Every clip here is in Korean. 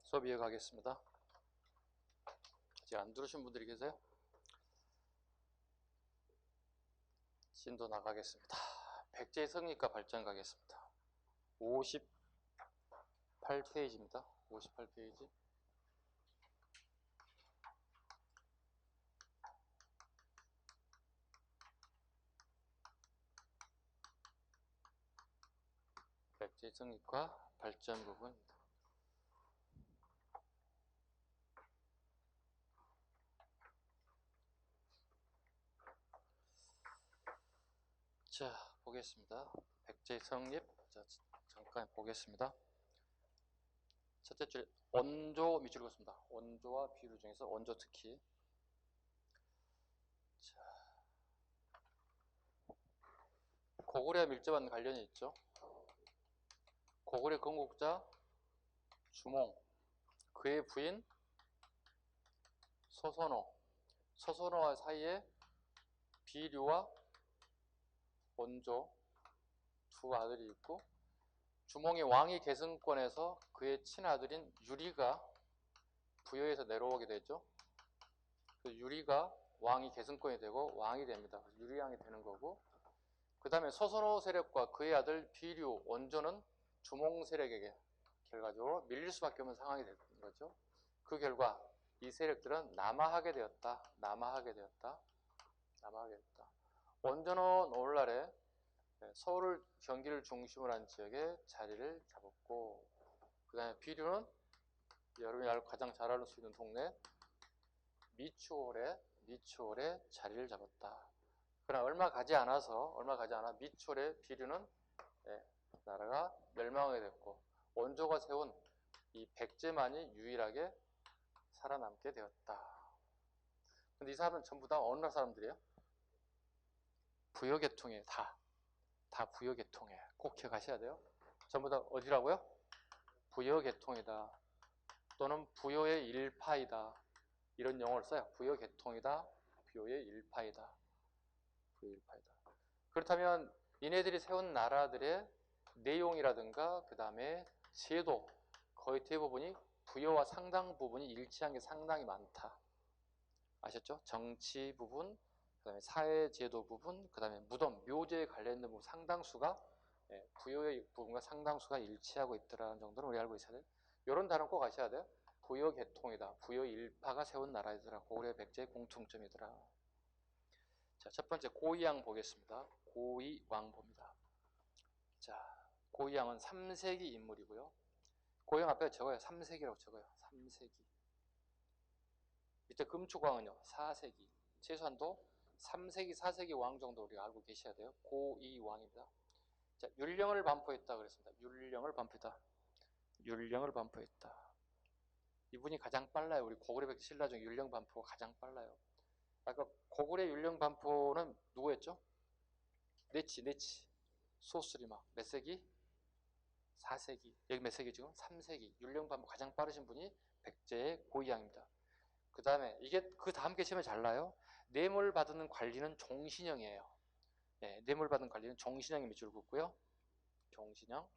수업 이어가겠습니다. 아직 안 들으신 분들이 계세요? 진도 나가겠습니다. 백제의 성립과 발전 가겠습니다. 58페이지입니다. 58페이지. 백제의 성립과 발전 부분입니다. 자, 보겠습니다. 백제의 성립. 자, 잠깐 보겠습니다. 첫째 줄 원조 밑줄 긋습니다. 원조와 비류 중에서 원조 특히. 자, 고구려와 밀접한 관련이 있죠. 고구려 건국자 주몽, 그의 부인 서선호, 서선호와 사이에 비류와 원조 두 아들이 있고, 주몽이 왕위 계승권에서 그의 친아들인 유리가 부여해서 내려오게 되죠. 그 유리가 왕위 계승권이 되고 왕이 됩니다. 유리왕이 되는 거고, 그 다음에 서선호 세력과 그의 아들 비류, 원조는 주몽 세력에게 결과적으로 밀릴 수밖에 없는 상황이 되는 거죠. 그 결과 이 세력들은 남하하게 되었다. 원조는 오늘날에 서울을 경기를 중심으로 한 지역에 자리를 잡았고, 그 다음에 비류는 여러분이 가장 잘 알 수 있는 동네 미추홀에 자리를 잡았다. 그러나 얼마 가지 않아 미추홀의 비류는 나라가 멸망하게 됐고, 원조가 세운 이 백제만이 유일하게 살아남게 되었다. 근데 이 사람은 전부 다 어느 나라 사람들이에요? 부여계통이에요. 다 부여계통이에요. 꼭 기억하셔야 돼요. 전부 다 어디라고요? 부여계통이다. 또는 부여의 일파이다. 이런 용어를 써요. 부여계통이다. 부여의 일파이다. 그렇다면 이네들이 세운 나라들의 내용이라든가 그 다음에 제도, 거의 대부분이 부여와 상당 부분이 일치한 게 상당히 많다. 아셨죠? 정치 부분, 그 다음에 사회제도 부분, 그 다음에 무덤, 묘제에 관련된 부분 상당수가 부여의 부분과 상당수가 일치하고 있더라는 정도는 우리 알고 있어야 돼요. 이런 단어 꼭 아셔야 돼요. 부여계통이다. 부여일파가 세운 나라이더라. 고구려 백제의 공통점이더라. 자, 첫 번째 고이양 보겠습니다. 고이왕 봅니다. 자, 고이양은 3세기 인물이고요. 고이양 앞에 적어요. 3세기라고 적어요. 3세기. 밑에 금축왕은요. 4세기. 최소한도 3세기, 4세기 왕 정도 우리가 알고 계셔야 돼요. 고이왕입니다. 자, 율령을 반포했다 그랬습니다. 율령을 반포했다. 이분이 가장 빨라요. 우리 고구려 백제 신라 중 율령 반포가 가장 빨라요. 아까 고구려 율령 반포는 누구였죠? 네치. 소스리마. 몇 세기? 4세기. 여기 몇 세기 지금? 3세기. 율령 반포 가장 빠르신 분이 백제의 고이양입니다. 그 다음에 이게 그 다음 게 시험에 잘 나요. 뇌물 받는 관리는 종신형이에요. 뇌물 받는 관리는 종신형이 밑줄 긋고요. 종신형.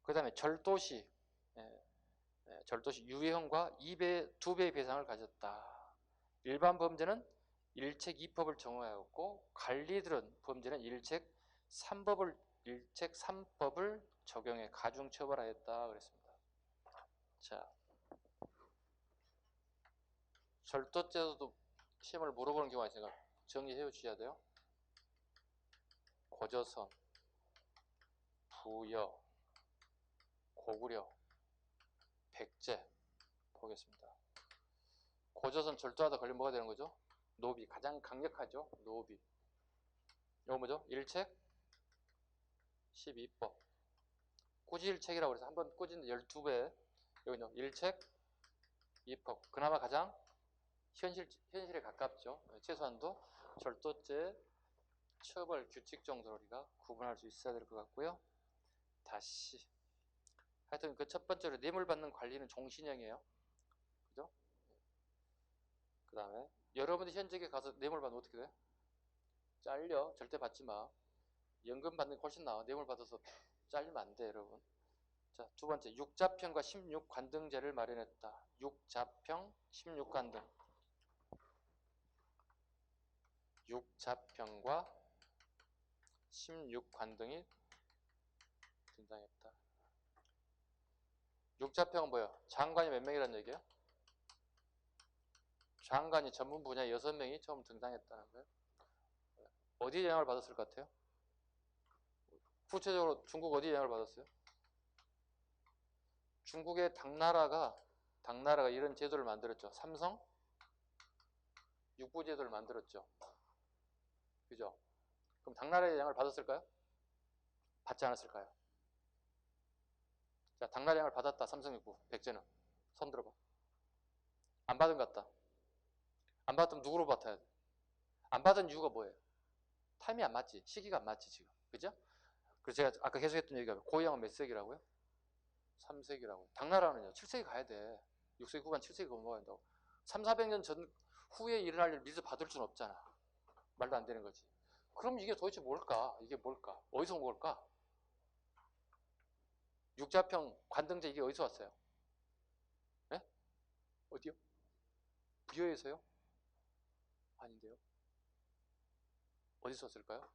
그 다음에 절도시. 절도시 유해형과 2배의 배상을 가졌다. 일반 범죄는 일책 2법을 정하였고, 관리들은 범죄는 일책 3법을 적용해 가중 처벌하였다 그랬습니다. 자, 절도죄도 시험을 물어보는 경우가 있으니까 정리해 주셔야 돼요. 고조선, 부여, 고구려, 백제 보겠습니다. 고조선 절도하다 걸리면 뭐가 되는 거죠? 노비. 가장 강력하죠. 노비. 이거 뭐죠? 일책 12법. 꾸지일책이라고 해서 한번 꾸지는데 12배. 여기는 일책 2법. 그나마 가장 현실에 가깝죠. 최소한도 절도죄 처벌 규칙 정도로 우리가 구분할 수 있어야 될 것 같고요. 다시. 하여튼 그 첫 번째로 뇌물 받는 관리는 종신형이에요. 그죠? 그 다음에 여러분들 현직에 가서 뇌물 받으면 어떻게 돼? 잘려. 절대 받지 마. 연금 받는 게 훨씬 나아. 뇌물 받아서 잘리면 안 돼, 여러분. 자, 두 번째, 육자평과 16관등제를 마련했다. 육자평, 16관등. 육자평과 16관등이 등장했다. 육자평은 뭐예요? 장관이 몇 명이라는 얘기예요? 장관이 전문 분야 6명이 처음 등장했다는 거예요. 어디에 영향을 받았을 것 같아요? 구체적으로 중국 어디에 영향을 받았어요? 중국의 당나라가 이런 제도를 만들었죠. 삼성 육부제도를 만들었죠. 그죠? 그럼 당나라의 영향을 받았을까요? 받지 않았을까요? 자, 당나라 영향을 받았다. 삼성 육부 백제는. 손 들어봐. 안 받은 것 같다. 안 받으면 누구로 받아야 돼? 안 받은 이유가 뭐예요? 타임이 안 맞지. 시기가 안 맞지 지금. 그죠? 그래서 제가 아까 계속했던 얘기가 고희양은 몇 세기라고요? 3세기라고요. 당나라는요. 7세기 가야 돼. 6세기 후반 7세기 넘어가야 된다고. 3, 400년 전 후에 일어날 일 미리 받을 수는 없잖아. 말도 안 되는 거지. 그럼 이게 도대체 뭘까? 이게 뭘까? 어디서 온 걸까? 육자평 관등제 이게 어디서 왔어요? 네? 어디요? 부여에서요? 아닌데요. 어디서 왔을까요?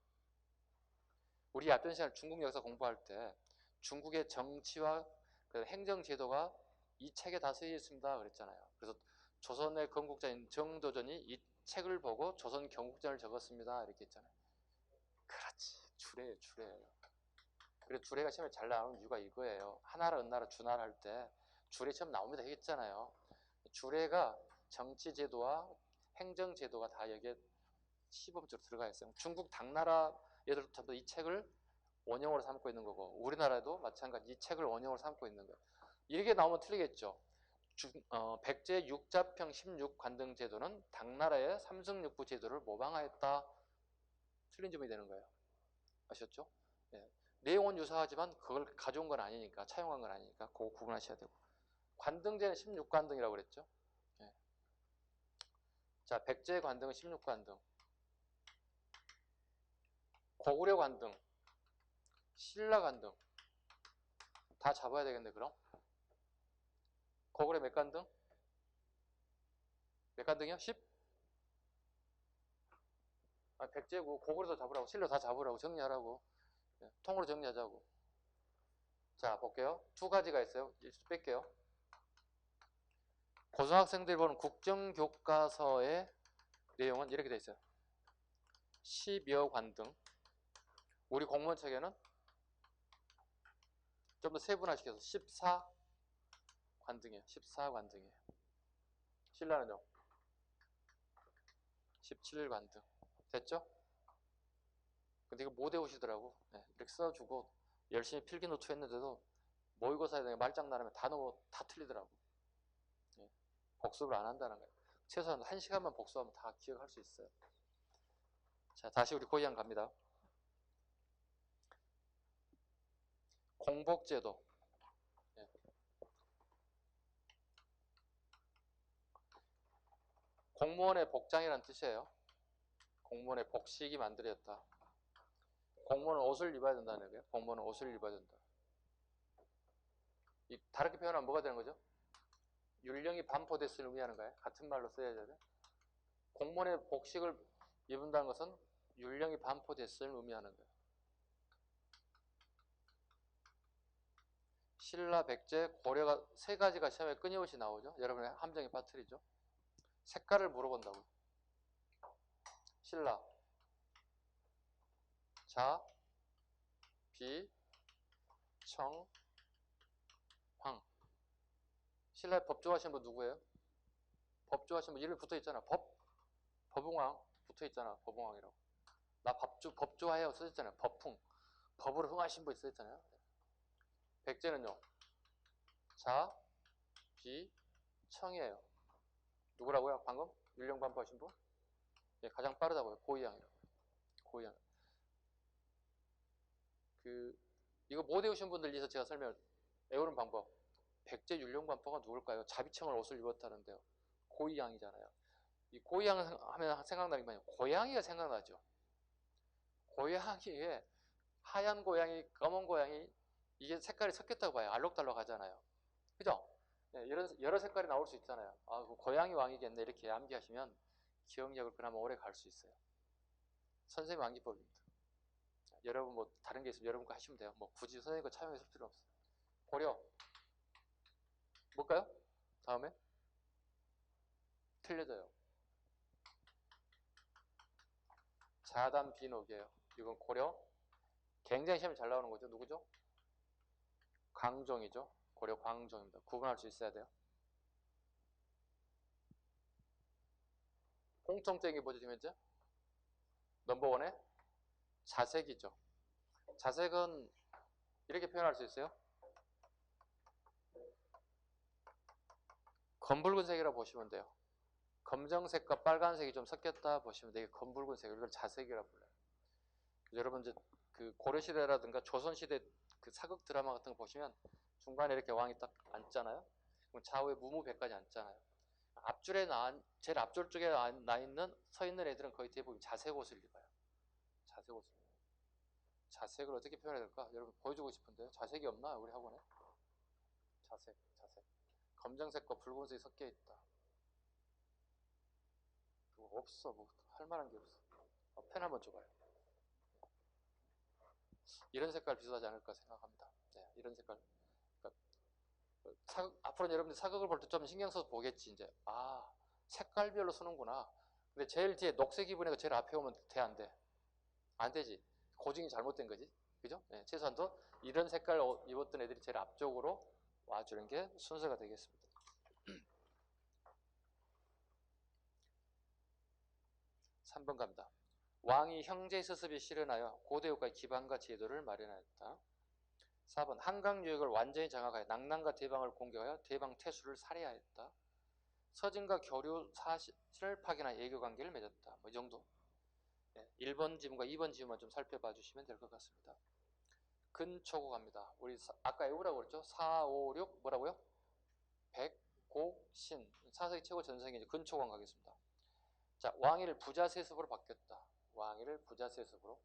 우리 앞전 시간 중국 역사 공부할 때 중국의 정치와 그 행정제도가 이 책에 다 쓰여 있습니다 그랬잖아요. 그래서 조선의 건국자인 정도전이 이 책을 보고 조선 경국전을 적었습니다 이렇게 했잖아요. 그렇지. 주례예요. 주례예요. 그래서 주례가 시험에 잘 나오는 이유가 이거예요. 하나라, 은나라, 주나라 할 때 주례 시험 나옵니다 했잖아요. 주례가 정치제도와 행정제도가 다 여기에 시범적으로 들어가 있어요. 중국 당나라 얘들도 전부 이 책을 원형으로 삼고 있는 거고 우리나라도 마찬가지 이 책을 원형으로 삼고 있는 거예요. 이렇게 나오면 틀리겠죠. 백제 육자평 16관등 제도는 당나라의 삼승육부 제도를 모방하였다. 틀린 점이 되는 거예요. 아셨죠? 네. 내용은 유사하지만 그걸 가져온 건 아니니까 차용한 건 아니니까 그거 구분하셔야 되고 관등제는 16관등이라고 그랬죠. 네. 자, 백제 관등은 16관등, 고구려 관등, 신라 관등 다 잡아야 되겠네. 그럼 고구려 몇 관등? 몇 관등이요? 10? 아, 백제고 고구려도 잡으라고 신라 다 잡으라고 정리하라고. 네, 통으로 정리하자고. 자, 볼게요. 두 가지가 있어요. 일수 뺄게요. 고등학생들이 보는 국정교과서의 내용은 이렇게 돼 있어요. 10여 관등. 우리 공무원책에는 좀 더 세분화시켜서 14관등이에요. 14관등이에요. 신라는요? 17관등. 됐죠? 근데 이거 못 외우시더라고. 네, 이렇게 써주고 열심히 필기노트 했는데도 모의고사에 말장난하면 단어 다 틀리더라고. 네, 복습을 안 한다는 거예요. 최소한 1시간만 복습하면 다 기억할 수 있어요. 자, 다시 우리 고이양 갑니다. 공복제도. 네. 공무원의 복장이라는 뜻이에요. 공무원의 복식이 만들어졌다. 공무원은 옷을 입어야 된다는 거예요. 공무원은 옷을 입어야 된다. 다르게 표현하면 뭐가 되는 거죠? 율령이 반포됐을 의미하는 거예요. 같은 말로 써야 돼요. 공무원의 복식을 입는다는 것은 율령이 반포됐을 의미하는 거예요. 신라, 백제, 고려가 세 가지가 시험에 끊임없이 나오죠. 여러분의 함정이 빠뜨리죠. 색깔을 물어본다고. 신라, 자, 비, 청, 황. 신라에 법 좋아하시는 분 누구예요? 법 좋아하시는 분 이름이 붙어 있잖아. 법웅왕 붙어 있잖아. 법웅왕이라고. 나 법 좋아해요. 써있잖아요. 법풍. 법으로 흥하신 분 써있잖아요. 백제는요. 자, 비, 청이에요. 누구라고요? 방금? 율령 반포하신 분? 네, 가장 빠르다고요. 고이양이라고. 고이양. 이거 못 외우신 분들 위해서 제가 외우는 방법. 백제 율령 반포가 누굴까요? 자비청을 옷을 입었다는데요. 고이양이잖아요. 이 고이양 하면 생각나는 게 뭐냐면 고양이가 생각나죠. 고양이에 하얀 고양이, 검은 고양이, 이게 색깔이 섞였다고 봐요. 알록달록 하잖아요. 그죠? 네, 여러 색깔이 나올 수 있잖아요. 아, 그 고양이 왕이겠네. 이렇게 암기하시면 기억력을 그나마 오래 갈 수 있어요. 선생님 암기법입니다. 여러분 뭐 다른 게 있으면 여러분 거 하시면 돼요. 뭐 굳이 선생님 거 참여했을 필요 없어요. 고려. 뭘까요? 다음에? 틀려져요. 자단 비녹이에요. 이건 고려. 굉장히 시험이 잘 나오는 거죠. 누구죠? 광종이죠. 고려 광종입니다. 구분할 수 있어야 돼요. 공통적인 게 뭐죠, 지금 현재? 넘버원의 자색이죠. 자색은 이렇게 표현할 수 있어요. 검붉은색이라고 보시면 돼요. 검정색과 빨간색이 좀 섞였다 보시면 돼요. 검붉은색, 이걸 자색이라고 불러요. 여러분 이제 그 고려시대라든가 조선시대 그 사극 드라마 같은 거 보시면 중간에 이렇게 왕이 딱 앉잖아요. 그럼 좌우에 무무배까지 앉잖아요. 앞줄에 제일 앞줄 쪽에 서 있는 애들은 거의 대부분 자색 옷을 입어요. 자색 옷을. 자색을 어떻게 표현해야 될까? 여러분 보여주고 싶은데요. 자색이 없나? 우리 학원에? 자색. 검정색과 붉은색이 섞여 있다. 그거 없어. 뭐 할 만한 게 없어. 펜 한번 줘봐요. 이런 색깔 비슷하지 않을까 생각합니다. 네, 이런 색깔. 그러니까 앞으로는 여러분들 사극을 볼 때 좀 신경 써서 보겠지. 이제 색깔별로 쓰는구나. 근데 제일 뒤에 녹색이 분해가 제일 앞에 오면 돼, 안 돼? 안 되지. 고증이 잘못된 거지. 그죠? 네, 최소한도 이런 색깔 입었던 애들이 제일 앞쪽으로 와주는 게 순서가 되겠습니다. 3번 갑니다. 왕이 형제 스습이 실현하여 고대국가의 기반과 제도를 마련하였다. 4번 한강 유역을 완전히 장악하여 낙랑과 대방을 공격하여 대방 태수를 살해하였다. 서진과 교류 사실을 파견하여 예교관계를 맺었다. 뭐 이 정도. 네, 1번 지문과 2번 지문만 좀 살펴봐 주시면 될 것 같습니다. 근초고 갑니다. 우리 아까 외우라고 그랬죠? 4, 5, 6 뭐라고요? 백고신 4세기 최고 전성기 근초관 가겠습니다. 자, 왕위를 부자세습으로 바뀌었다. 왕위를 부자세습으로.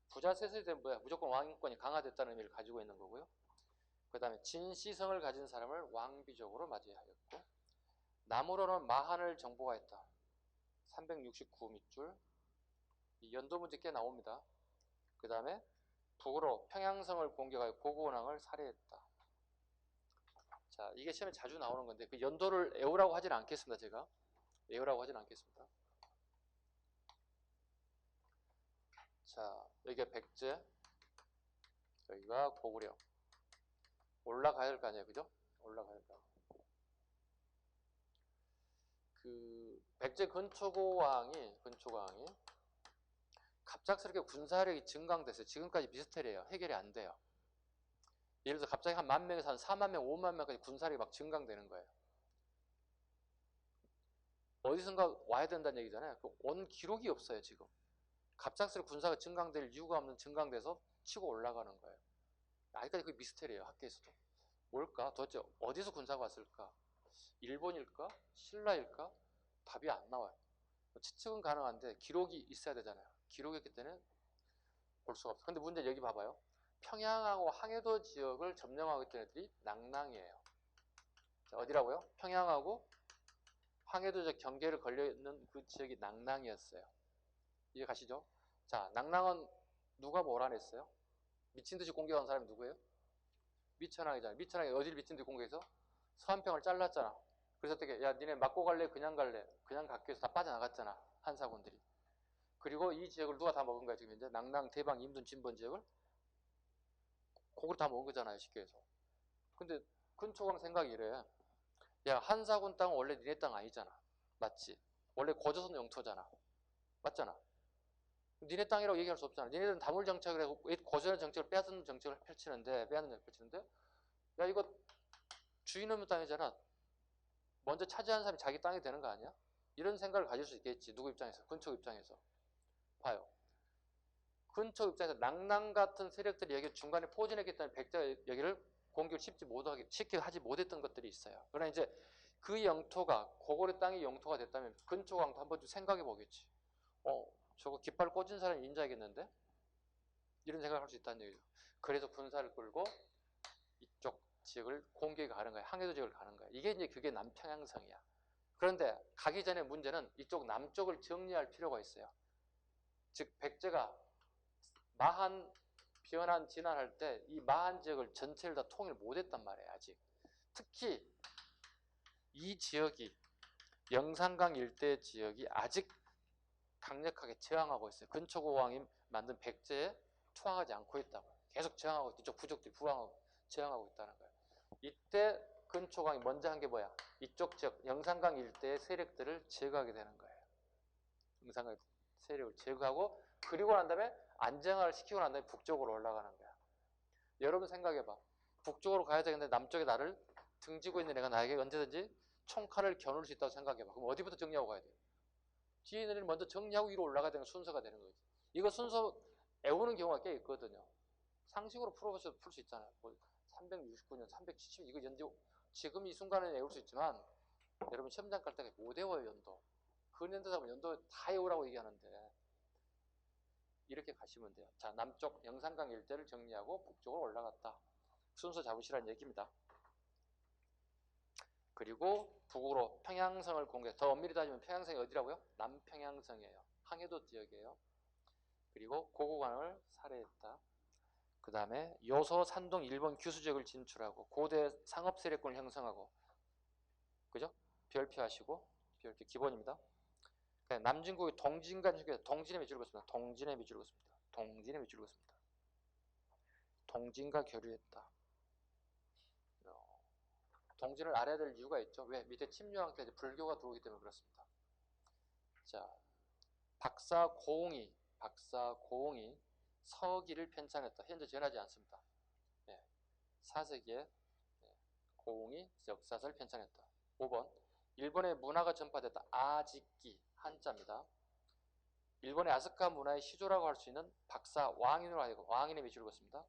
부자세습이 되면 뭐야? 무조건 왕권이 강화됐다는 의미를 가지고 있는 거고요. 그 다음에 진시성을 가진 사람을 왕비족으로 맞이하였고, 남으로는 마한을 정복하였다. 369 밑줄. 연도 문제 꽤 나옵니다. 그 다음에 북으로 평양성을 공격하여 고구원왕을 살해했다. 자, 이게 시험에 자주 나오는 건데 그 연도를 외우라고 하지는 않겠습니다. 제가 외우라고 하지는 않겠습니다. 자, 여기가 백제, 여기가 고구려. 올라가야 될 거 아니에요, 그죠? 올라가야 될 거 아니에요. 그 백제 근초고왕이 갑작스럽게 군사력이 증강됐어요. 지금까지 미스테리예요. 해결이 안 돼요. 예를 들어서 갑자기 한 10,000명에서 한 40,000명, 50,000명까지 군사력이 막 증강되는 거예요. 어디선가 와야 된다는 얘기잖아요. 온 기록이 없어요, 지금. 갑작스럽게 군사가 증강될 이유가 없는 증강돼서 치고 올라가는 거예요. 아직까지 그게 미스테리예요, 학교에서도. 뭘까? 도대체 어디서 군사가 왔을까? 일본일까? 신라일까? 답이 안 나와요. 추측은 가능한데 기록이 있어야 되잖아요. 기록이 있기 때문에 볼 수가 없어요. 근데 문제 여기 봐봐요. 평양하고 항해도 지역을 점령하고 있던 애들이 낙랑이에요. 자, 어디라고요? 평양하고 항해도적 경계를 걸려있는 그 지역이 낙랑이었어요. 이해 가시죠? 자, 낙랑은 누가 몰아냈어요? 미친듯이 공격한 사람이 누구예요? 미천왕이잖아요. 미천왕이 어디를 미친듯이 공격해서? 서한평을 잘랐잖아. 그래서 어떻게, 야, 니네 맞고 갈래? 그냥 갈래? 그냥 갖기 위해서 다 빠져나갔잖아. 한사군들이. 그리고 이 지역을 누가 다 먹은 거야, 지금 현재? 낙랑, 대방, 임둔, 진번 지역을? 그걸 다 먹은 거잖아요, 쉽게 해서. 근데 근초광 생각이 이래. 야, 한사군 땅은 원래 니네 땅 아니잖아. 맞지? 원래 고조선 영토잖아. 맞잖아. 니네 땅이라고 얘기할 수 없잖아. 니네들은 다물 정책을 해서 고조선의 정책을 빼앗는 정책을 펼치는데, 야, 이거 주인 없는 땅이잖아. 먼저 차지한 사람이 자기 땅이 되는 거 아니야? 이런 생각을 가질 수 있겠지. 누구 입장에서? 근초 입장에서. 봐요. 근초 입장에서 낙랑 같은 세력들이 여기 중간에 포진했기 때문에 백제가 여기를 공격을 쉽게 하지 못했던 것들이 있어요. 그러나 이제 그 영토가 고구려 땅이 영토가 됐다면 근초강도 한번 좀 생각해 보겠지. 저거 깃발 꽂은 사람이 인자하겠는데? 이런 생각을 할 수 있다는 얘기죠. 그래서 군사를 끌고 지역을 공격이 가는 거야. 항해도 지역을 가는 거야. 이게 이제 그게 남평양성이야. 그런데 가기 전에 문제는 이쪽 남쪽을 정리할 필요가 있어요. 즉 백제가 마한 변환 진환할 때 이 마한 지역을 전체를 다 통일 못했단 말이에요. 아직. 특히 이 지역이 영산강 일대 지역이 아직 강력하게 저항하고 있어요. 근초고왕이 만든 백제에 투항하지 않고 있다고. 계속 저항하고 있고 이쪽 부족들이 부항하고 저항하고 있다는 거예요. 이때 근초고왕이 먼저 한 게 뭐야? 이쪽 지역 영산강 일대의 세력들을 제거하게 되는 거예요. 영산강 세력을 제거하고 그리고 난 다음에 안정화를 시키고 난 다음에 북쪽으로 올라가는 거야. 여러분 생각해봐. 북쪽으로 가야 되는데 남쪽에 나를 등지고 있는 애가 나에게 언제든지 총칼을 겨눌 수 있다고 생각해봐. 그럼 어디부터 정리하고 가야 돼? 뒤에 있는 애를 먼저 정리하고 위로 올라가야 되는 순서가 되는 거지. 이거 순서 애우는 경우가 꽤 있거든요. 상식으로 풀어보셔도 풀 수 있잖아요. 뭐 369년, 370 이거 연대 지금 이 순간은 애울 수 있지만 여러분 시험장 갈 때 못 애워요. 연도. 근연도 하면 연도 다 애우라고 얘기하는데 이렇게 가시면 돼요. 자, 남쪽 영산강 일대를 정리하고 북쪽으로 올라갔다. 순서 잡으시라는 얘기입니다. 그리고 북으로 평양성을 공격. 더 엄밀히 따지면 평양성이 어디라고요? 남평양성이에요. 항해도 지역이에요. 그리고 고구관을 살해했다. 그 다음에 요소, 산동, 일본 규수지역을 진출하고 고대 상업 세력권을 형성하고, 그죠? 별표하시고, 별표 기본입니다. 남진국이 동진과 동진에 밑줄 긋습니다. 동진에 밑줄 긋습니다. 동진에 밑줄 긋습니다. 동진과 교류했다. 동진을 알아야 될 이유가 있죠. 왜? 밑에 침략 때 불교가 들어오기 때문에 그렇습니다. 자, 박사고웅이 서기를 편찬했다. 현재 전하지 않습니다. 네. 4세기에 고웅이 역사서를 편찬했다. 5번 일본의 문화가 전파됐다. 아직기 한자입니다. 일본의 아스카 문화의 시조라고 할 수 있는 박사왕인으로 하여금 왕인의 밑줄을 긋습니다.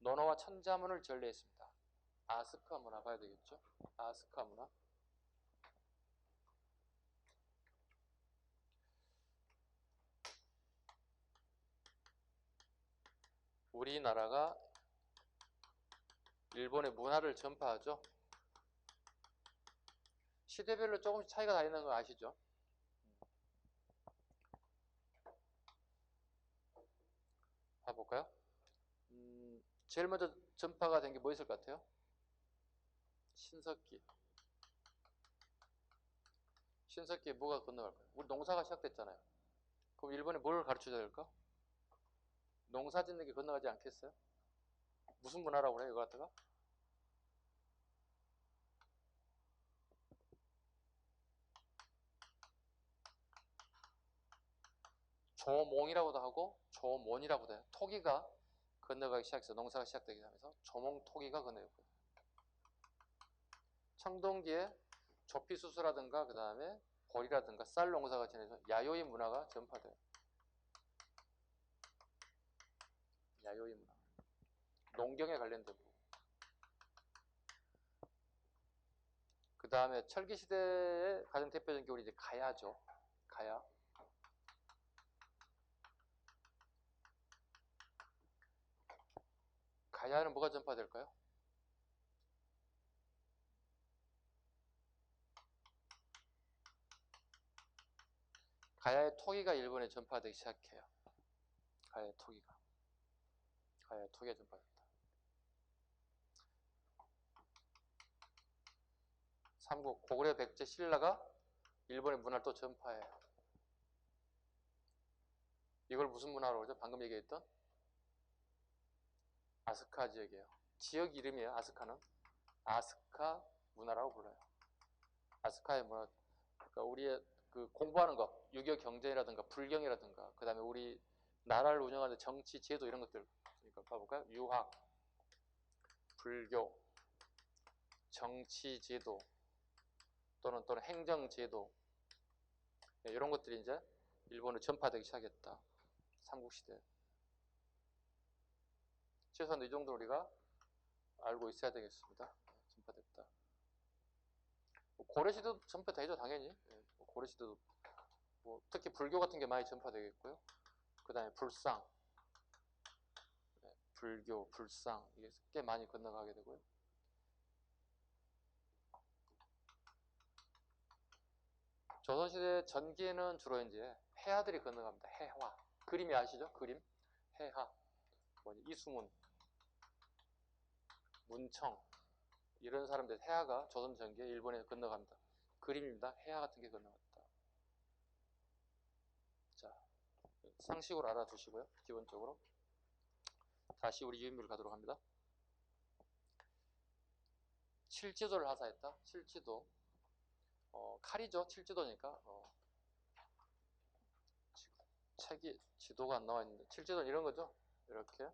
논어와 천자문을 전래했습니다. 아스카 문화 봐야 되겠죠? 아스카 문화. 우리나라가 일본의 문화를 전파하죠. 시대별로 조금씩 차이가 나 있는 거 아시죠? 봐볼까요? 제일 먼저 전파가 된 게 뭐 있을 것 같아요? 신석기. 신석기에 뭐가 건너갈까요? 우리 농사가 시작됐잖아요. 그럼 일본에 뭘 가르쳐줘야 될까? 농사 짓는 게 건너가지 않겠어요? 무슨 문화라고 그래요, 이거 갖다가? 조몽이라고도 하고 조몬이라고도 해요. 토기가 건너가기 시작해서 농사가 시작되기 하면서 조몽 토기가 건너갔거든요. 청동기에 조피수수라든가 그 다음에 보리라든가 쌀 농사가 지내서 야요이 문화가 전파돼요. 야요이 문화. 농경에 관련된 부분. 그 다음에 철기시대의 가장 대표적인 게 우리 이제 가야죠. 가야. 가야는 뭐가 전파될까요? 가야의 토기가 일본에 전파되기 시작해요. 가야의 토기가 전파된다. 3국 고구려 백제 신라가 일본의 문화를 또 전파해요. 이걸 무슨 문화라고 그러죠? 방금 얘기했던 아스카 지역이에요. 지역 이름이에요. 아스카는 아스카 문화라고 불러요. 아스카의 문화. 그러니까 우리의 그 공부하는 것, 유교 경전이라든가 불경이라든가 그 다음에 우리 나라를 운영하는 정치, 제도 이런 것들. 그러니까 봐볼까요? 유학, 불교, 정치, 제도 또는 행정, 제도 이런 것들이 이제 일본에 전파되기 시작했다. 삼국시대. 최소한 이 정도 우리가 알고 있어야 되겠습니다. 전파됐다. 고려시대도 전파되죠, 당연히. 고려시대도 뭐 특히 불교 같은 게 많이 전파되겠고요. 그 다음에 불상, 불교, 불상 이게 꽤 많이 건너가게 되고요. 조선시대 전기에는 주로 이제 해하들이 건너갑니다. 해화. 그림이 아시죠? 그림. 해하. 이수문, 문청 이런 사람들 해하가 조선 전기에 일본에 건너갑니다. 그림입니다. 해하 같은 게 건너갔다. 자, 상식으로 알아두시고요. 기본적으로. 다시 우리 유인물 가도록 합니다. 칠지도를 하사했다. 칠지도. 칼이죠. 칠지도니까. 책이 지도가 안 나와 있는데 칠지도는 이런 거죠. 이렇게.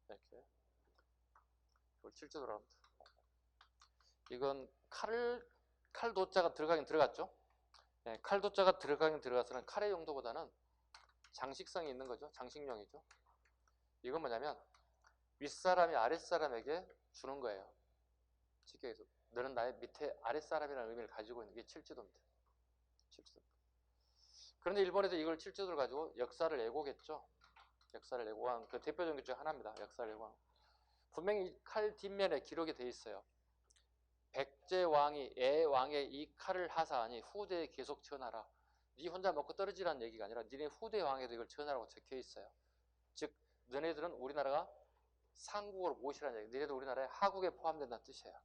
이렇게. 이걸 칠지도라고 합니다. 이건 칼도자가 들어가긴 들어갔죠. 네, 칼도자가 들어가긴 들어갔으나 칼의 용도보다는 장식성이 있는 거죠. 장식용이죠. 이건 뭐냐면 윗사람이 아랫사람에게 주는 거예요. 쉽게 해서 너는 나의 밑에 아랫사람이라는 의미를 가지고 있는 게 칠지도입니다. 칠지도. 그런데 일본에도 이걸 칠지도를 가지고 역사를 왜곡했죠. 역사를 왜곡한 그 대표적인 것 중 하나입니다. 역사를 왜곡한. 분명히 칼 뒷면에 기록이 돼 있어요. 백제왕이 애왕의 이 칼을 하사하니 후대에 계속 전하라. 네 혼자 먹고 떨어지라는 얘기가 아니라 니네 후대 왕에도 이걸 전하라고 적혀 있어요. 즉 너네들은 우리나라가 상국으로 모시라는 얘기. 너네도 우리나라의 하국에 포함된다는 뜻이에요.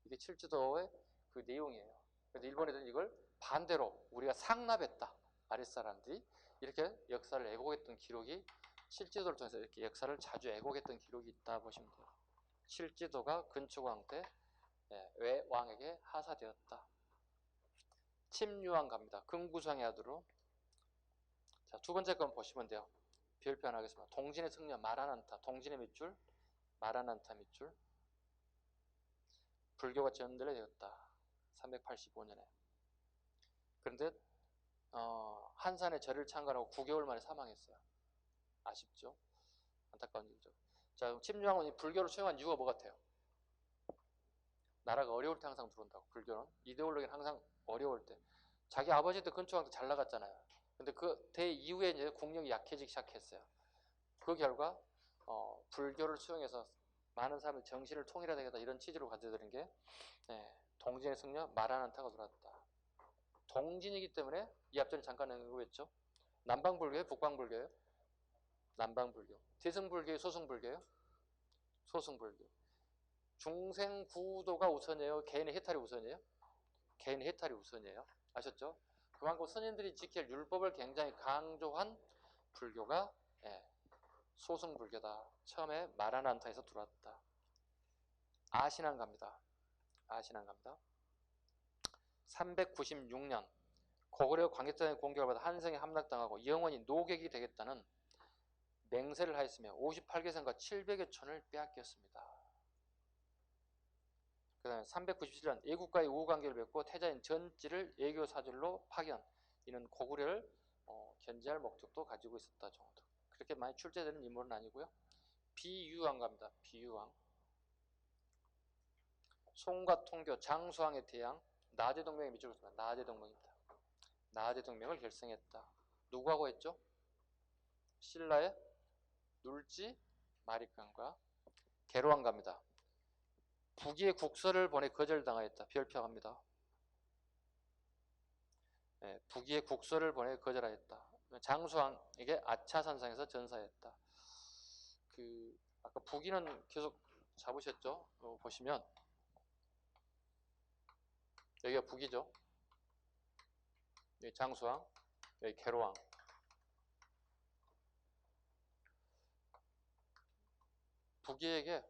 이게 칠지도의 그 내용이에요. 그런데 일본 애들은 이걸 반대로 우리가 상납했다. 아랫사람들이 이렇게 역사를 왜곡했던 기록이 칠지도를 통해서 이렇게 역사를 자주 왜곡했던 기록이 있다 보시면 돼요. 칠지도가 근초광 때 외왕에게 하사되었다. 침유왕 갑니다. 금구성의 아들로. 자, 두 번째 건 보시면 돼요. 별표 하나 하겠습니다. 동진의 승려 마라난타. 동진의 밑줄 마라난타 밑줄. 불교가 전달되었다. 385년에. 그런데 한산에 절을 창건하고 9개월 만에 사망했어요. 아쉽죠? 안타까운 일이죠. 자, 침유왕은 불교를 수용한 이유가 뭐 같아요? 나라가 어려울 때 항상 들어온다고. 불교는 이데올로기는 항상 어려울 때. 자기 아버지도 근초왕도 잘 나갔잖아요. 근데 그 대 이후에 이제 국력이 약해지기 시작했어요. 그 결과 불교를 수용해서 많은 사람의 정신을 통일해야 되겠다 이런 취지로 가져들인 게 동진의 승려 마라난타가 들어왔다. 동진이기 때문에 이 앞전에 잠깐 언급했죠. 남방불교예요? 북방불교예요? 남방불교. 대승불교예요? 소승불교예요? 소승불교. 중생구도가 우선이에요? 개인의 해탈이 우선이에요? 개인의 해탈이 우선이에요. 아셨죠? 그만큼 스님들이 지킬 율법을 굉장히 강조한 불교가 소승불교다. 처음에 마라난타에서 들어왔다. 아신안 갑니다. 아신안 갑니다. 396년 고구려 광해천의 공격을 받아 한성에 함락당하고 영원히 노객이 되겠다는 맹세를 하였으며 58개성과 700여 촌을 빼앗겼습니다. 그 다음에 397년 애국과의 우호관계를 맺고 태자인 전지를 애교사절로 파견. 이는 고구려를 견제할 목적도 가지고 있었다 정도. 그렇게 많이 출제되는 인물은 아니고요. 비유왕 갑니다. 비유왕. 송과 통교 장수왕의 대양 나제동맹의 밑줄을 씁니다. 나제동맹입니다. 나제동맹을 결성했다. 누구하고 했죠? 신라의 눌지 마리깡과 계로왕 갑니다. 북위에 국서를 보내 거절당하였다. 별표합니다. 북위에 국서를 보내 거절하였다. 장수왕에게 아차산상에서 전사했다. 아까 북위는 계속 잡으셨죠? 보시면 여기가 북위죠. 여기 장수왕, 여기 계로왕. 북위에게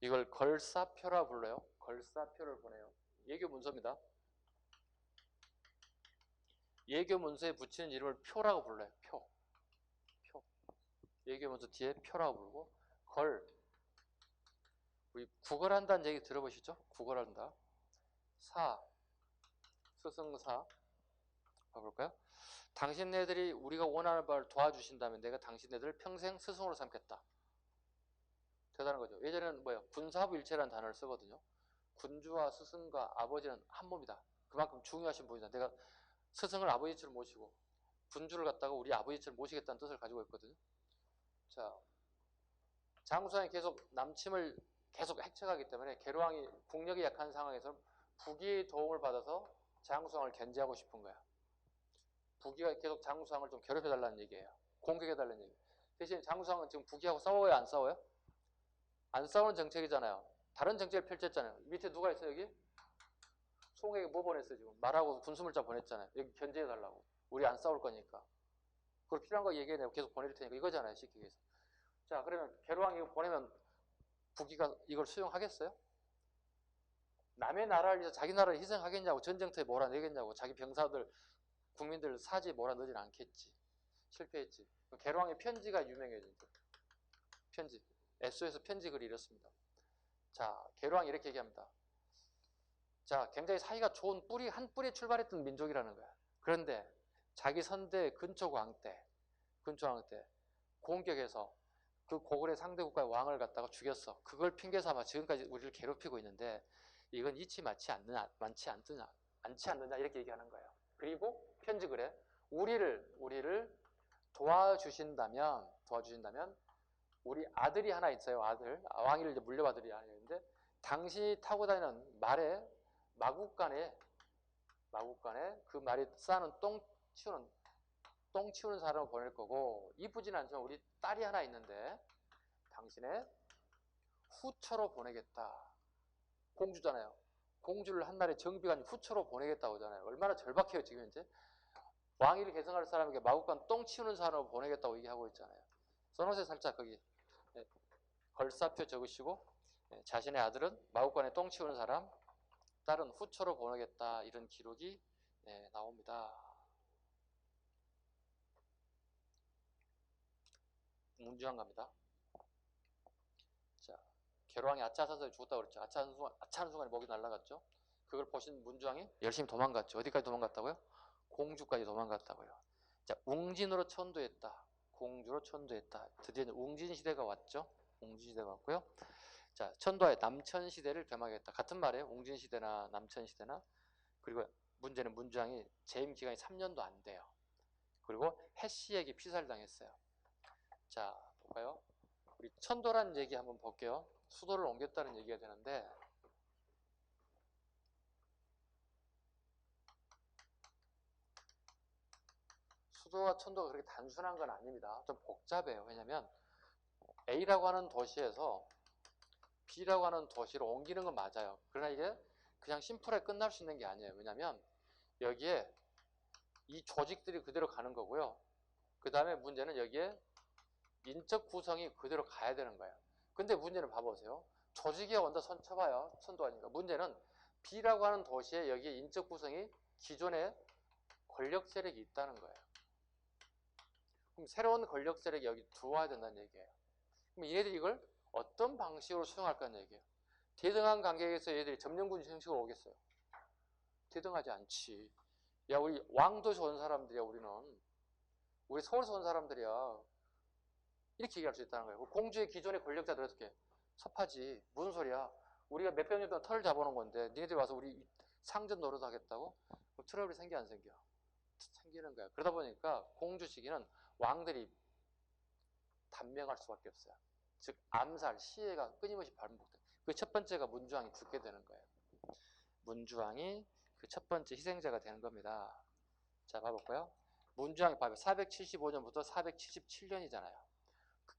이걸 걸사표라 불러요. 걸사표를 보내요. 예교 문서입니다. 예교 문서에 붙이는 이름을 표라고 불러요. 표. 예교 문서 뒤에 표라고 부르고 우리 구걸한다는 얘기 들어보시죠? 구걸한다. 스승사 봐볼까요? 당신네들이 우리가 원하는 바를 도와주신다면 내가 당신네들을 평생 스승으로 삼겠다. 대단한 거죠. 예전에는 군사부일체라는 단어를 쓰거든요. 군주와 스승과 아버지는 한 몸이다. 그만큼 중요하신 분이다. 내가 스승을 아버지처럼 모시고 군주를 갖다가 우리 아버지처럼 모시겠다는 뜻을 가지고 있거든요. 자, 장수왕이 계속 남침을 계속 획책하기 때문에 계류왕이 국력이 약한 상황에서 북의 도움을 받아서 장수왕을 견제하고 싶은 거야. 북이가 계속 장수왕을 좀 괴롭혀달라는 얘기예요. 공격해달라는 얘기. 대신 장수왕은 지금 북이하고 싸워요, 안 싸워요? 안 싸우는 정책이잖아요. 다른 정책을 펼쳤잖아요. 밑에 누가 있어요, 여기? 송에게 뭐 보냈어요, 지금? 말하고 군수물자 보냈잖아요. 여기 견제해달라고. 우리 안 싸울 거니까. 그걸 필요한 거 얘기해내고 계속 보낼 테니까 이거잖아요, 쉽게 얘기해서. 자, 그러면 계류왕이 이거 보내면 북이가 이걸 수용하겠어요? 남의 나라를 위해서 자기 나라를 희생하겠냐고, 전쟁터에 몰아내겠냐고, 자기 병사들, 국민들 사지에 몰아넣진 않겠지. 실패했지. 계류왕의 편지가 유명해진 거예요. 편지. SO에서 편지 글이 이렇습니다. 자, 계류왕이 이렇게 얘기합니다. 자, 굉장히 사이가 좋은 한 뿌리에 출발했던 민족이라는 거야. 그런데 자기 선대 근초왕 때 공격해서 그 고구려 상대 국가의 왕을 갖다가 죽였어. 그걸 핑계 삼아 지금까지 우리를 괴롭히고 있는데 이건 이치 많지 않느냐 이렇게 얘기하는 거예요. 그리고 편지 그래. 우리를 도와주신다면 우리 아들이 하나 있어요. 아들. 왕위를 이제 물려받으리 하나 있는데 당신이 타고 다니는 말에 마국간에 그 말이 싸는 똥 치우는 사람을 보낼 거고, 이쁘진 않지만 우리 딸이 하나 있는데 당신의 후처로 보내겠다. 공주잖아요. 공주를 한 날에 정비관 후처로 보내겠다고 하잖아요. 얼마나 절박해요 지금 현재. 왕위를 계승할 사람에게 마국간 똥 치우는 사람을 보내겠다고 얘기하고 있잖아요. 써놓으세요. 살짝 거기 걸사표 적으시고, 자신의 아들은 마국간에 똥 치우는 사람, 딸은 후처로 보내겠다, 이런 기록이 나옵니다. 문주왕 갑니다. 자, 계류왕이 아차하사서에 죽었다고 그랬죠. 아차하는 순간에 목이 날아갔죠. 그걸 보신 문주왕이 열심히 도망갔죠. 어디까지 도망갔다고요? 공주까지 도망갔다고요. 자, 웅진으로 천도했다. 공주로 천도했다. 드디어 웅진시대가 왔죠. 웅진시대가 왔고요. 자, 천도하에 남천시대를 겸하겠다. 같은 말이에요. 웅진시대나 남천시대나. 그리고 문제는 문주왕이 재임 기간이 3년도 안 돼요. 그리고 해씨에게 피살을 당했어요. 자, 볼까요? 우리 천도라는 얘기 한번 볼게요. 수도를 옮겼다는 얘기가 되는데, 수도와 천도가 그렇게 단순한 건 아닙니다. 좀 복잡해요. 왜냐면 A라고 하는 도시에서 B라고 하는 도시로 옮기는 건 맞아요. 그러나 이게 그냥 심플하게 끝날 수 있는 게 아니에요. 왜냐면 여기에 이 조직들이 그대로 가는 거고요. 그 다음에 문제는 여기에 인적 구성이 그대로 가야 되는 거예요. 근데 문제는 봐보세요. 조직이 온다 손 쳐봐요. 천도 아닌가. 문제는 B라고 하는 도시에 여기에 인적 구성이 기존에 권력 세력이 있다는 거예요. 그럼 새로운 권력 세력이 여기 들어와야 된다는 얘기예요. 그럼 얘네들이 이걸 어떤 방식으로 수용할 거냐는 얘기예요. 대등한 관계에서 얘들이 점령군 형식으로 오겠어요? 대등하지 않지. 야, 우리 왕도에서 온 사람들이야, 우리는. 우리 서울에서 온 사람들이야. 이렇게 얘기할 수 있다는 거예요. 공주의 기존의 권력자들 어떻게? 섭하지. 무슨 소리야? 우리가 몇백 년 동안 털을 잡아놓은 건데 니네들이 와서 우리 상전 노릇 하겠다고? 그럼 트러블이 생겨 안 생겨? 생기는 거야. 그러다 보니까 공주 시기는 왕들이 단명할 수밖에 없어요. 즉 암살, 시해가 끊임없이 반복돼. 그 첫 번째가 문주왕이 죽게 되는 거예요. 문주왕이 그 첫 번째 희생자가 되는 겁니다. 자, 봐볼까요? 문주왕이 봐요. 475년부터 477년이잖아요.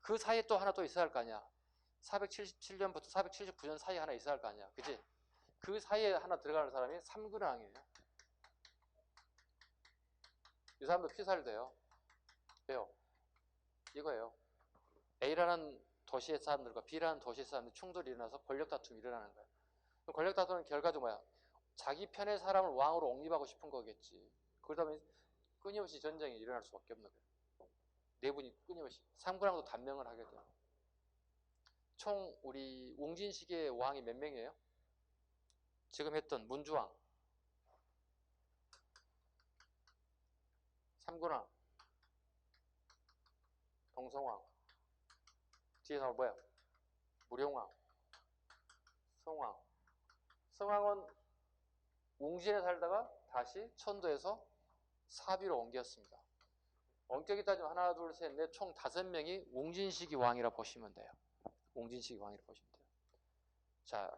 그 사이에 또 하나 또 있어야 할 거 아니야. 477년부터 479년 사이에 하나 있어야 할 거 아니야. 그치? 그 사이에 하나 들어가는 사람이 삼근왕이에요. 이 사람도 피살돼요. 왜요? 이거예요. A라는 도시의 사람들과 B라는 도시의 사람들이 충돌이 일어나서 권력 다툼이 일어나는 거예요. 권력 다툼의 결과도 뭐야? 자기 편의 사람을 왕으로 옹립하고 싶은 거겠지. 그러다 보니 끊임없이 전쟁이 일어날 수밖에 없는 거예요. 네 분이 끊임없이. 삼군왕도 단명을 하게 돼요. 총 우리 웅진 시기의 왕이 몇 명이에요? 지금 했던 문주왕, 삼군왕, 동성왕, 뒤에 나올 뭐야? 무령왕, 성왕. 성왕은 웅진에 살다가 다시 천도에서 사비로 옮겼습니다. 원격이 따지면 하나, 둘, 셋, 넷 총 5명이 웅진시기 왕이라 보시면 돼요. 웅진시기 왕이라 보시면 돼요. 자,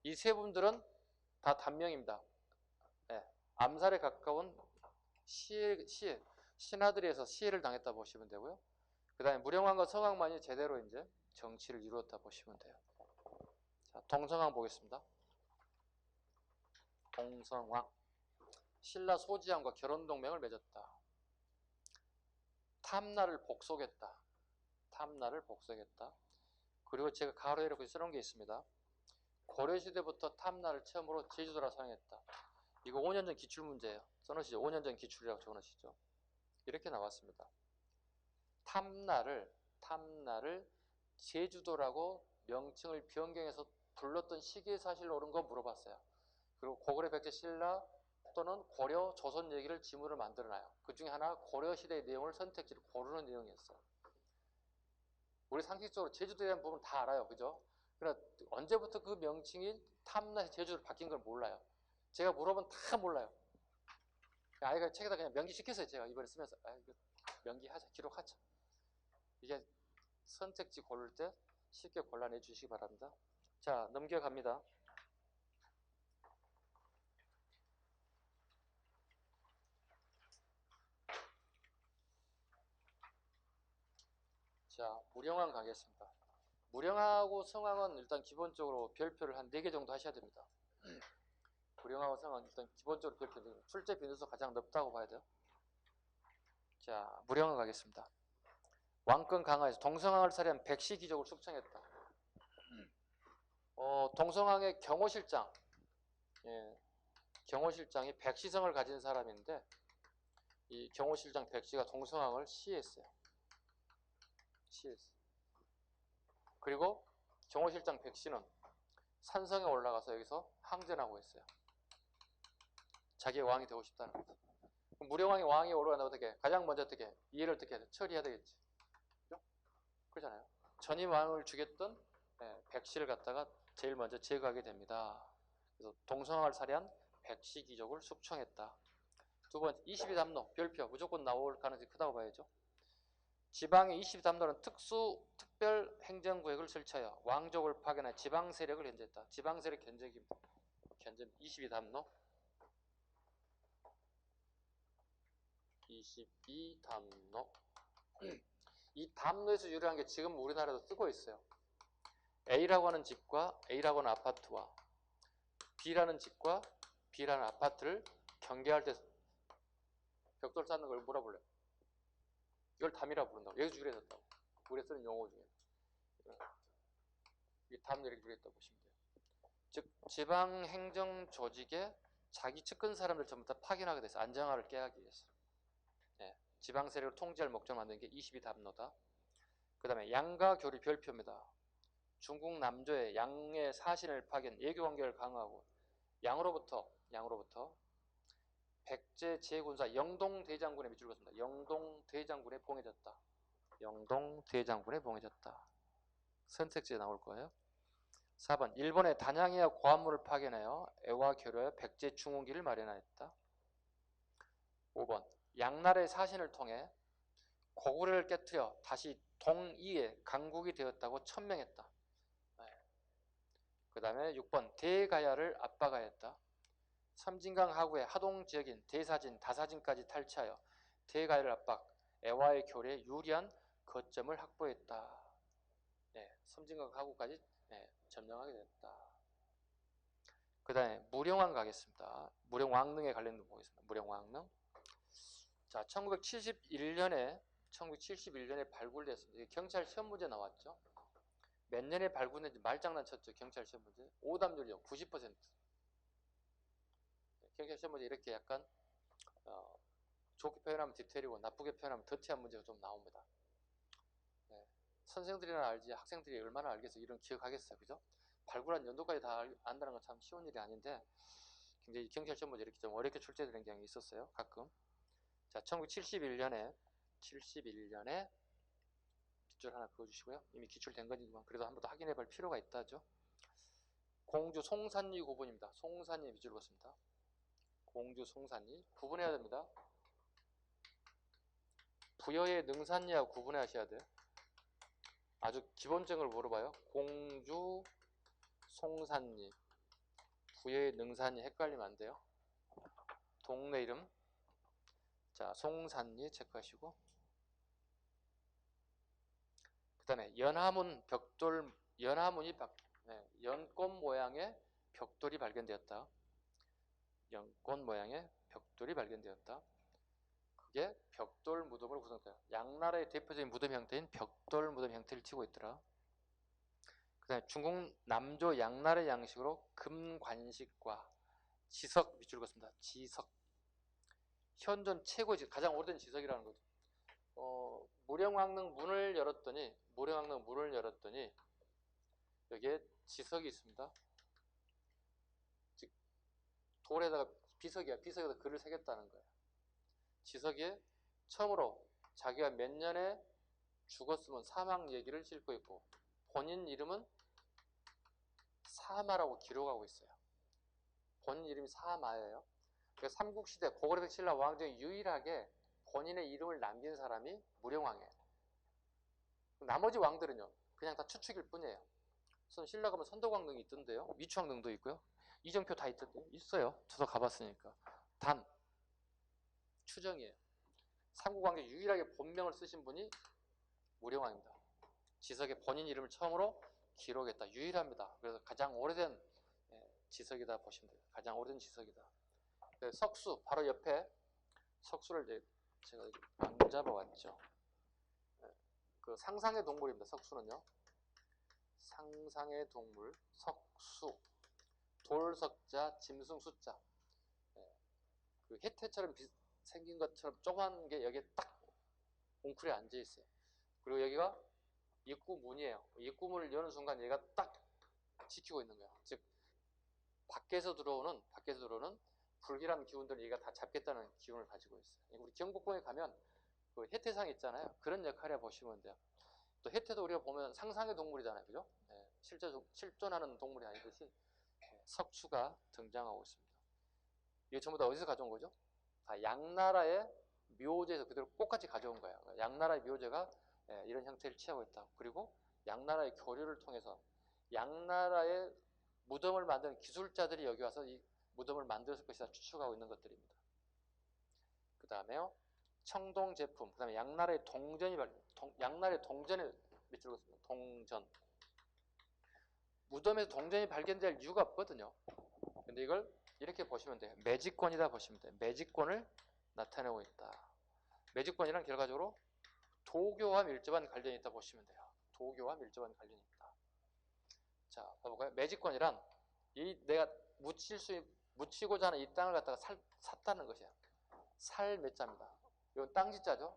이 세 분들은 다 단명입니다. 네, 암살에 가까운 신하들에서 시해를 당했다 보시면 되고요. 그 다음에 무령왕과 성왕만이 제대로 이제 정치를 이루었다 보시면 돼요. 자, 동성왕 보겠습니다. 동성왕. 신라 소지왕과 결혼동맹을 맺었다. 탐나를 복속했다. 탐나를 복속했다. 그리고 제가 가로에 이렇게 써놓은 게 있습니다. 고려시대부터 탐나를 처음으로 제주도라 사용했다. 이거 5년 전 기출문제예요. 써놓으시죠. 5년 전 기출이라고 적어놓으시죠. 이렇게 나왔습니다. 탐나를 제주도라고 명칭을 변경해서 불렀던 시기의 사실을 옳은 거 물어봤어요. 그리고 고구려 백제 신라 또는 고려 조선 얘기를 지문을 만들어놔요. 그 중에 하나 고려 시대의 내용을 선택지를 고르는 내용이었어요. 우리 상식적으로 제주도에 대한 부분 다 알아요. 그죠? 그러나 언제부터 그 명칭이 탐나에서 제주도로 바뀐 걸 몰라요. 제가 물어보면 다 몰라요. 아이가 책에다 그냥 명기시켰어요. 제가 이번에 쓰면서. 이거 명기하자, 기록하자. 이게 선택지 고를 때 쉽게 골라내 주시기 바랍니다. 자, 넘겨갑니다. 자, 무령왕 가겠습니다. 무령하고 성왕은 일단 기본적으로 별표를 한 4개 정도 하셔야 됩니다. 무령하고 성왕 일단 기본적으로 별표 4개. 출제 빈도수 가장 높다고 봐야 돼요. 자, 무령왕 가겠습니다. 왕권 강화에서 동성왕을 살해한 백시 귀족을 숙청했다. 동성왕의 경호실장, 예, 경호실장이 백시성을 가진 사람인데 이 경호실장 백시가 동성왕을 시해했어요. 그리고 경호실장 백시는 산성에 올라가서 여기서 항전하고 있어요. 자기가 왕이 되고 싶다는 거죠. 무령왕이 왕이 올라간다고 어떻게 가장 먼저 어떻게 이해를 어떻게 해야 돼? 처리해야 되겠지. 그죠? 그렇잖아요. 전임 왕을 죽였던 백시를 갖다가 제일 먼저 제거하게 됩니다. 그래서 동성왕을 살해한 백시 귀족을 숙청했다. 두 번째 22담로 별표 무조건 나올 가능성이 크다고 봐야죠. 지방의 22담로는 특별 행정구역을 설치하여 왕족을 파견해 지방 세력을 견제했다. 지방 세력 견제입니다. 22담로 22담로 이 담로에서 유래한 게 지금 우리나라도 쓰고 있어요. A라고 하는 집과 A라고 하는 아파트와 B라는 집과 B라는 아파트를 경계할 때 벽돌 쌓는 걸 뭐라 불러요? 이걸 담이라 부른다고. 여기서 유래했다고. 우리 쓰는 용어 중에. 이 담로 이렇게 유래했다고 보시면 돼요. 즉 지방행정 조직에 자기 측근 사람들 전부 다 파견하게 돼서 안정화를 깨하기 위해서. 지방 세력을 통제할 목적을 만든 게 22담로다. 그 다음에 양가 교리 별표입니다. 중국 남조의 양의 사신을 파견, 예교 관계를 강화하고 양으로부터 백제 제군사 영동대장군의 밑줄 그었습니다. 영동대장군에 봉해졌다. 영동대장군에 봉해졌다. 선택지에 나올 거예요. 4번 일본의 단양해와 고안물을 파견하여 애와 교류하여 백제 중흥기를 마련하였다. 5번 양날의 사신을 통해 고구려를 깨뜨려 다시 동이의 강국이 되었다고 천명했다. 그 다음에 6번 대가야를 압박하였다. 섬진강 하구의 하동 지역인 대사진, 다사진까지 탈취하여 대가야를 압박, 애와의 교류에 유리한 거점을 확보했다. 섬진강 하구까지 점령하게 됐다. 그 다음에 무령왕 가겠습니다. 무령왕릉에 관련된 거 보겠습니다. 무령왕릉. 자, 1971년에 발굴됐습니다. 경찰 시험 문제 나왔죠. 몇 년에 발굴했는지 말장난 쳤죠. 경찰 시험 문제. 오답률이요. 90%. 경찰 시험 문제 이렇게 약간 좋게 표현하면 디테일이고 나쁘게 표현하면 더티한 문제가 좀 나옵니다. 선생들이나 알지 학생들이 얼마나 알겠어. 이런 기억하겠어요. 그죠? 발굴한 연도까지 다 안다는 건 참 쉬운 일이 아닌데 굉장히 경찰 시험 문제 이렇게 좀 어렵게 출제되는 경향이 있었어요. 가끔. 자, 1971년에 빗줄 하나 그어주시고요. 이미 기출된 거지만 그래도 한 번 더 확인해 볼 필요가 있다죠. 공주 송산리 구분입니다. 송산리 밑줄 그었습니다. 공주 송산리 구분해야 됩니다. 부여의 능산리하고 구분해 하셔야 돼요. 아주 기본적인 걸 물어봐요. 공주 송산리, 부여의 능산리 헷갈리면 안 돼요. 동네 이름. 자, 송산리 체크하시고. 그 다음에 연화문 벽돌, 연꽃 모양의 벽돌이 발견되었다. 연꽃 모양의 벽돌이 발견되었다. 그게 벽돌 무덤으로 구성되어 양나라의 대표적인 무덤 형태인 벽돌 무덤 형태를 띠고 있더라. 그 다음에 중국 남조 양날의 양식으로 금관식과 지석 밑줄 그었습니다. 지석. 현존 최고의 가장 오래된 지석이라는 거죠. 무령왕릉 문을 열었더니 여기에 지석이 있습니다. 즉 돌에다가 비석에다 글을 새겼다는 거예요. 지석에 처음으로 자기가 몇 년에 죽었으면 사망 얘기를 싣고 있고 본인 이름은 사마라고 기록하고 있어요. 본인 이름이 사마예요. 그래서 삼국시대 고구려백 신라 왕 중에 유일하게 본인의 이름을 남긴 사람이 무령왕이에요. 나머지 왕들은요 그냥 다 추측일 뿐이에요. 신라 가면 선덕왕릉이 있던데요. 미추왕릉도 있고요. 이정표 다 있던데요. 있어요. 저도 가봤으니까. 단 추정이에요. 삼국왕조 유일하게 본명을 쓰신 분이 무령왕입니다. 지석에 본인 이름을 처음으로 기록했다. 유일합니다. 그래서 가장 오래된 지석이다 보시면 돼요. 가장 오래된 지석이다. 석수 바로 옆에 석수를 이제 제가 안 잡아왔죠. 그 상상의 동물입니다. 석수는요. 상상의 동물 석수 돌석자 짐승 숫자 그 해태처럼 생긴 것처럼 조그만 게 여기에 딱 웅크려 앉아 있어요. 그리고 여기가 입구문이에요. 입구문을 여는 순간 얘가 딱 지키고 있는 거야. 즉 밖에서 들어오는 불길한 기운들을 얘가 다 잡겠다는 기운을 가지고 있어요. 우리 경복궁에 가면 그 해태상 있잖아요. 그런 역할이라 보시면 돼요. 또 해태도 우리가 보면 상상의 동물이잖아요. 그죠? 네, 실존하는 동물이 아니듯이 석수가 등장하고 있습니다. 이게 전부 다 어디서 가져온 거죠? 다 양나라의 묘제에서 그대로 똑같이 가져온 거예요. 양나라의 묘제가 이런 형태를 취하고 있다. 그리고 양나라의 교류를 통해서 양나라의 무덤을 만드는 기술자들이 여기 와서 이 무덤을 만들었을 것이다 추측하고 있는 것들입니다. 그 다음에요. 청동 제품, 그 다음에 양나라의 동전의 밑줄 그었습니다. 동전. 무덤에서 동전이 발견될 이유가 없거든요. 근데 이걸 이렇게 보시면 돼요. 매직권이다 보시면 돼요. 매직권을 나타내고 있다. 매직권이란 결과적으로 도교와 밀접한 관련이 있다 보시면 돼요. 도교와 밀접한 관련이 있다. 자, 봐볼까요? 매직권이란 내가 묻히고자 하는 이 땅을 갖다가 샀다는 것이에요. 살 몇 자입니다. 이건 땅지자죠.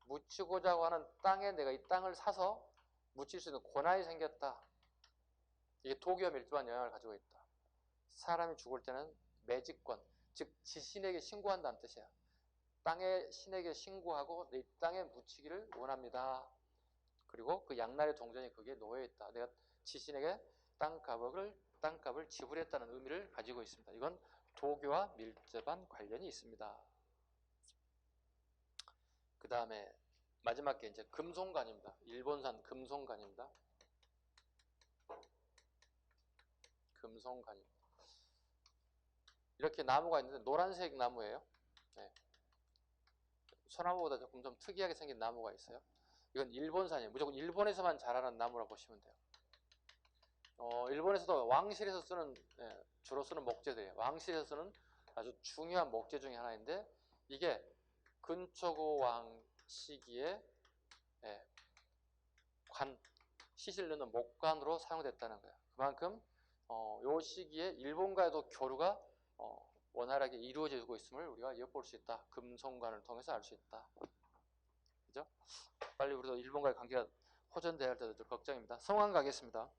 묻히고자 하는 땅에 내가 이 땅을 사서 묻힐 수 있는 권한이 생겼다. 이게 도교와 밀접한 영향을 가지고 있다. 사람이 죽을 때는 매직권, 즉 지신에게 신고한다는 뜻이에요. 땅의 신에게 신고하고 내 땅에 묻히기를 원합니다. 그리고 그 양날의 동전이 거기에 놓여있다. 내가 지신에게 땅값을 지불했다는 의미를 가지고 있습니다. 이건 도교와 밀접한 관련이 있습니다. 그 다음에 마지막 게 이제 금송관입니다. 일본산 금송관입니다. 금송관입니다. 이렇게 나무가 있는데 노란색 나무예요. 네. 소나무보다 조금 좀 특이하게 생긴 나무가 있어요. 이건 일본산이에요. 무조건 일본에서만 자라는 나무라고 보시면 돼요. 일본에서도 왕실에서 쓰는 주로 쓰는 목재들이에요. 왕실에서 쓰는 아주 중요한 목재 중에 하나인데 이게 근초고 왕 시기에 시실 넣는 목관으로 사용됐다는 거예요. 그만큼 요 시기에 일본과도 교류가 원활하게 이루어지고 있음을 우리가 엿볼 수 있다. 금송관을 통해서 알 수 있다. 그죠? 빨리 우리도 일본과의 관계가 호전돼야 할 때도 좀 걱정입니다. 성황 가겠습니다.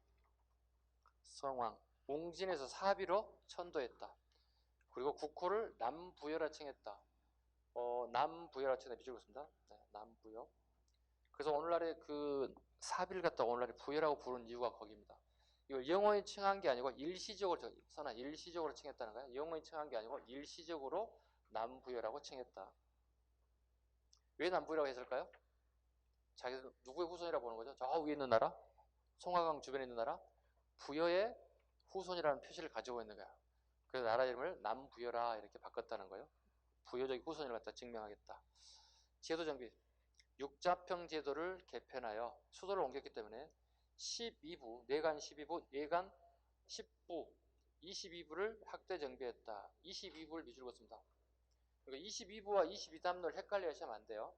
성황. 웅진에서 사비로 천도했다. 그리고 국호를 남부여라 칭했다. 남부여라 칭해 비추고 있습니다. 네, 남부여. 그래서 오늘날의 그 사비를 갖다 오늘날의 부여라고 부르는 이유가 거기입니다. 이걸 영원히 칭한 게 아니고 일시적으로 칭했다는 거예요. 영원히 칭한 게 아니고 일시적으로 남부여라고 칭했다. 왜 남부여라고 했을까요? 자기는 누구의 후손이라고 보는 거죠? 저 위에 있는 나라, 송화강 주변에 있는 나라, 부여의 후손이라는 표시를 가지고 있는 거야. 그래서 나라 이름을 남부여라 이렇게 바꿨다는 거예요. 부여적인 후손을 갖다 증명하겠다. 제도 정비. 육자평 제도를 개편하여 수도를 옮겼기 때문에 12부, 내간 12부, 예간 10부, 22부를 확대 정비했다. 22부를 밑줄 긋습니다. 그러니까 22부와 22담로를 헷갈려 하시면 안 돼요.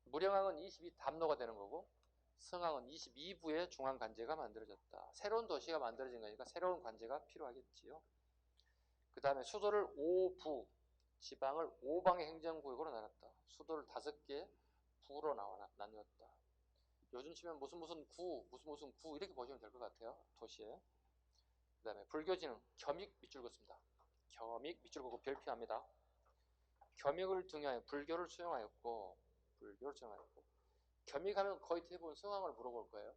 무령왕은 22담로가 되는 거고 성왕은 22부의 중앙관제가 만들어졌다. 새로운 도시가 만들어진 거니까 새로운 관제가 필요하겠지요. 그 다음에 수도를 5부, 지방을 5방의 행정구역으로 나눴다. 수도를 5개 부로 나누었다. 요즘 치면 무슨 구, 무슨 구 이렇게 보시면 될 것 같아요. 도시에. 그 다음에 불교지는 겸익 밑줄 긋습니다. 겸익 밑줄 긋고 별표합니다. 겸익을 등하여 불교를 수용하였고 겸익하면 거의 대부분 성황을 물어볼 거예요.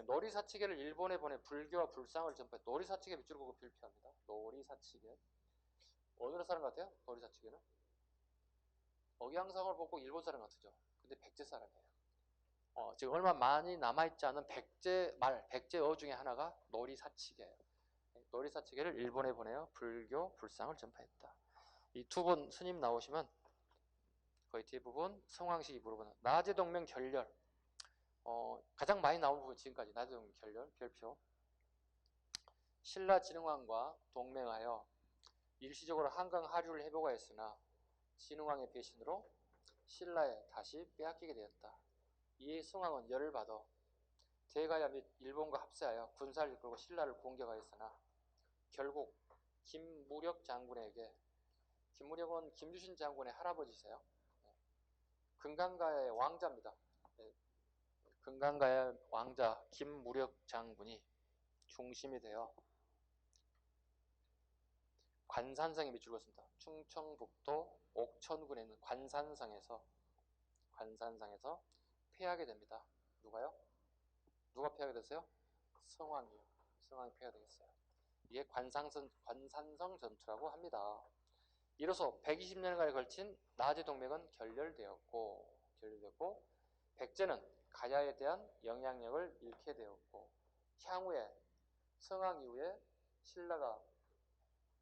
놀이사치계를 일본에 보내 불교와 불상을 전파해. 놀이사치계 밑줄 긋고 별표합니다. 놀이사치계. 어느 나라 사람 같아요? 놀이사치계는? 억양상을 보고 일본 사람 같으죠. 근데 백제 사람이에요. 지금 얼마 많이 남아있지 않은 백제어 중에 하나가 놀이사치계예요. 놀이사치계를 일본에 보내어 불교, 불상을 전파했다. 이 두 분 스님 나오시면 거의 대부분 성황식이 물어보는 나제동맹 결렬. 가장 많이 나온 부분 지금까지 나제동맹 결렬, 별표. 신라 진흥왕과 동맹하여 일시적으로 한강 하류를 회복하였으나 진흥왕의 배신으로 신라에 다시 빼앗기게 되었다. 이에 성왕은 열을 받아 대가야 및 일본과 합세하여 군사를 이끌고 신라를 공격하였으나 결국 김무력 장군에게, 김무력은 김유신 장군의 할아버지세요. 금강가의 왕자입니다. 금강가의 왕자 김무력 장군이 중심이 되어 관산성에 밑줄 긋습니다. 충청북도 옥천군에 있는 관산성에서 패하게 됩니다. 누가요? 누가 패하게 됐어요? 성왕이 패하게 되겠어요. 이게 관산성 전투라고 합니다. 이로써 120년간에 걸친 나제동맹은 결렬되었고 백제는 가야에 대한 영향력을 잃게 되었고 향후에 성왕 이후에 신라가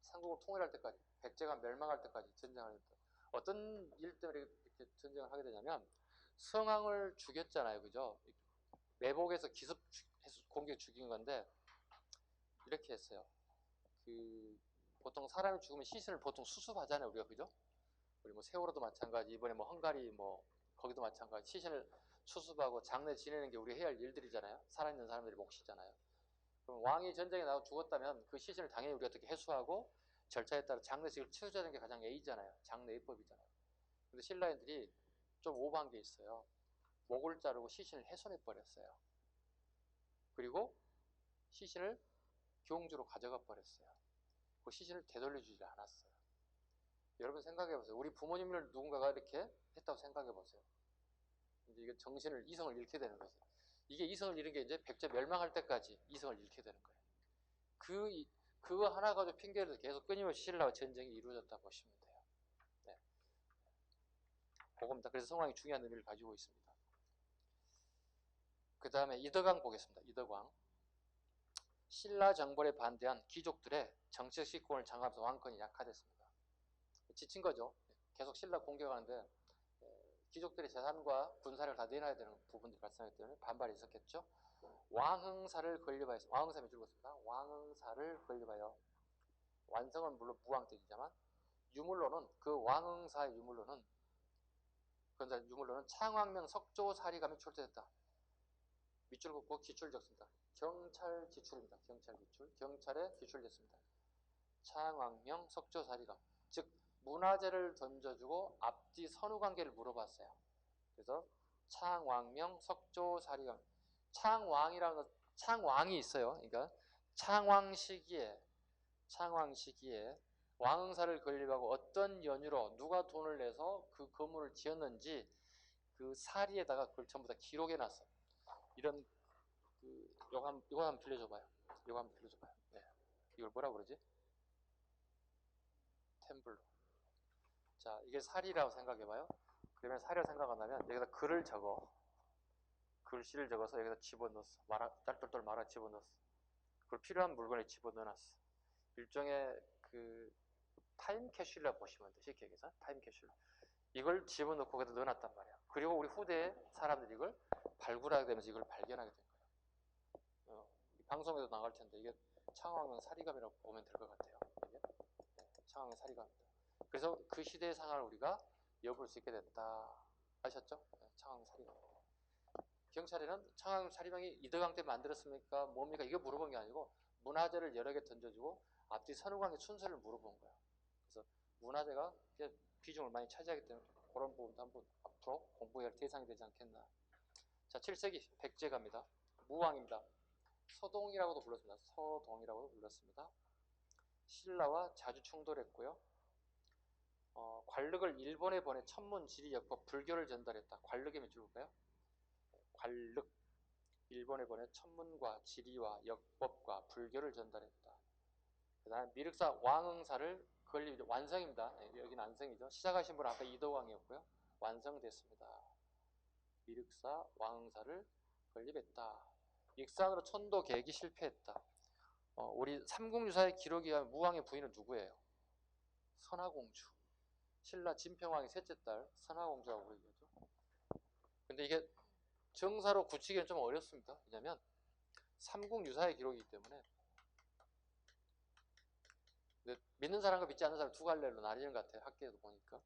삼국을 통일할 때까지, 백제가 멸망할 때까지 전쟁을 했다. 어떤 일 때문에 이렇게 전쟁을 하게 되냐면 성왕을 죽였잖아요. 그죠? 매복에서 기습해서 공격 죽인 건데 이렇게 했어요. 보통 사람이 죽으면 시신을 보통 수습하잖아요. 우리가. 그죠? 우리 뭐 세월호도 마찬가지, 이번에 뭐 헝가리 뭐 거기도 마찬가지, 시신을 수습하고 장례 지내는 게 우리 해야 할 일들이잖아요. 살아있는 사람들이 몫이잖아요. 그럼 왕이 전쟁에 나가 죽었다면 그 시신을 당연히 우리가 어떻게 해수하고 절차에 따라 장례식을 치러주는 게 가장 예의잖아요. 장례의법이잖아요. 근데 신라인들이 좀 오버한 게 있어요. 목을 자르고 시신을 훼손해 버렸어요. 그리고 시신을 경주로 가져가 버렸어요. 그 시신을 되돌려주지 않았어요. 여러분 생각해 보세요. 우리 부모님을 누군가가 이렇게 했다고 생각해 보세요. 이제 이게 이성을 잃게 되는 거죠. 이게 이성을 잃은 게 이제 백제 멸망할 때까지 이성을 잃게 되는 거예요. 그거 하나 가지고 핑계를 계속 끊임없이 신라와 전쟁이 이루어졌다 보시면 돼요. 네. 그겁니다. 그래서 성왕이 중요한 의미를 가지고 있습니다. 그 다음에 이덕왕 보겠습니다. 이덕왕. 신라 정벌에 반대한 귀족들의 정치적 식권을 장악하면서 왕권이 약화됐습니다. 지친 거죠. 계속 신라 공격하는데 귀족들의 재산과 군사를 다 내놔야 되는 부분들이 발생하기 때문에 반발이 있었겠죠. 왕흥사를 건립하여, 왕흥사 밑줄 긋습니다. 왕흥사를 건립하여, 완성은 물론 무왕뜻이지만 유물로는 그 왕흥사의 유물로는 창왕명 석조사리감이 출제됐다. 밑줄 긋고 기출 적습니다. 경찰 기출입니다. 경찰 기출. 경찰에 기출됐습니다. 창왕명 석조사리감. 즉 문화재를 던져주고 앞뒤 선후관계를 물어봤어요. 그래서 창왕명 석조사리감. 창왕이 있어요. 그러니까 창왕 시기에 왕흥사를 건립하고 어떤 연유로 누가 돈을 내서 그 건물을 지었는지 그 사리에다가 그걸 전부 다 기록해 놨어요. 이런 이거 한번 빌려줘봐요. 네. 이걸 뭐라 그러지? 템블러. 자, 이게 사리라고 생각해봐요. 그러면 사리라고 생각한다면 여기다 글씨를 적어서 여기다 집어넣었어. 짤똘똘 말아 집어넣었어. 그걸 필요한 물건에 집어넣어놨어. 일종의 그 타임캡슐이라고 보시면 돼. 쉽게 얘기해서 타임캡슐. 이걸 집어넣고 거기다 넣어놨단 말이야. 그리고 우리 후대에 사람들이 이걸 발굴하게 되면서 이걸 발견하게 된 거야. 방송에도 나갈 텐데 이게 창왕용 사리감이라고 보면 될 것 같아요. 이게? 네, 창왕용 사리감입니다. 그래서 그 시대의 상황을 우리가 엿볼 수 있게 됐다. 아셨죠? 네, 창왕용 사리감. 경찰에는 창왕용 사리감이 이덕왕 때 만들었습니까? 뭡니까? 이거 물어본 게 아니고 문화재를 여러 개 던져주고 앞뒤 선후관계 순서를 물어본 거야. 그래서 문화재가 비중을 많이 차지하기 때문에 그런 부분도 한번 앞으로 공부할 대상이 되지 않겠나. 자, 7세기 백제갑니다. 무왕입니다. 서동이라고도 불렀습니다. 서동이라고도 불렀습니다. 신라와 자주 충돌했고요. 관력을 일본에 보내 천문, 지리, 역법, 불교를 전달했다. 관력에 몇 줄 볼까요? 관력. 일본에 보내 천문과 지리와 역법과 불교를 전달했다. 그 다음에 미륵사 왕응사를 건립, 완성입니다. 네, 여기는 완성이죠. 시작하신 분은 아까 이덕왕이었고요. 완성됐습니다. 미륵사 왕응사를 건립했다. 익산으로 천도 계획이 실패했다. 우리 삼국유사의 기록에 의하면 무왕의 부인은 누구예요? 선화공주. 신라 진평왕의 셋째 딸 선화공주라고 얘기하죠. 근데 이게 정사로 굳히기는 좀 어렵습니다. 왜냐면 삼국유사의 기록이기 때문에 믿는 사람과 믿지 않는 사람 두 갈래로 나뉘는 것 같아요. 학계에도 보니까.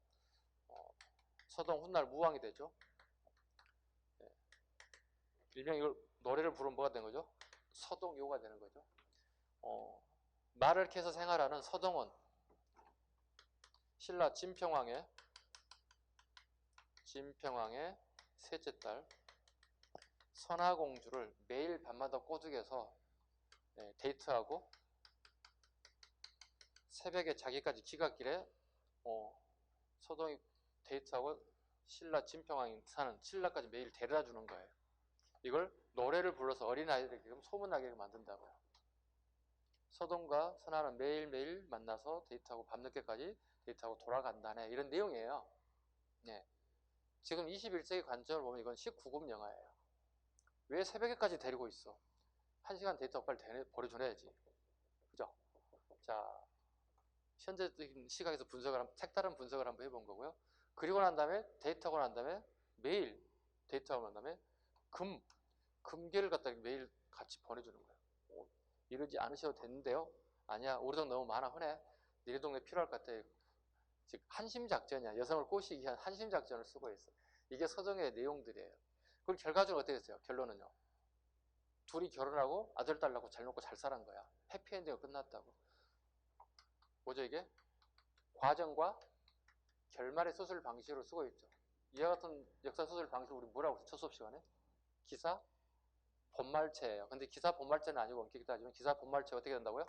서동 훗날 무왕이 되죠. 네. 일명 이걸 노래를 부르면 뭐가 되는 거죠? 서동요가 되는 거죠. 말을 캐서 생활하는 서동원, 신라 진평왕의 셋째 딸 선화공주를 매일 밤마다 꼬드겨서 데이트하고 새벽에 자기까지 지각길에 서동이 데이트하고 신라 진평왕이 사는 신라까지 매일 데려다 주는 거예요. 이걸 노래를 불러서 어린아이들에게 소문나게 만든다고요. 서동과 선화는 매일매일 만나서 데이트하고 밤늦게까지 데이트하고 돌아간다네. 이런 내용이에요. 네. 지금 21세기 관점을 보면 이건 19금 영화예요. 왜 새벽에까지 데리고 있어? 1시간 데이트하고 빨리 보내줘야지. 그죠? 자, 현재적인 시각에서 색다른 분석을 한번 해본 거고요. 그리고 난 다음에 데이트하고 난 다음에 매일 데이트하고 난 다음에 금괴를 갖다 매일 같이 보내주는 거예요. 이러지 않으셔도 되는데요. 아니야, 우리 동 너무 많아. 흔해. 니네 동네 필요할 것 같아. 즉 한심작전이야. 여성을 꼬시기 위한 한심작전을 쓰고 있어. 이게 서정의 내용들이에요. 그럼 결과적으로 어떻게 됐어요? 결론은요. 둘이 결혼하고 아들 딸 낳고 잘 먹고 잘 살은 거야. 해피엔딩으로 끝났다고. 뭐죠 이게? 과정과 결말의 소설 방식으로 쓰고 있죠. 이와 같은 역사 소설 방식을 우리 뭐라고 했어? 첫 수업 시간에? 기사 본말체예요. 근데 기사 본말체는 아니고 엄격히 따지면 기사 본말체가 어떻게 된다고요?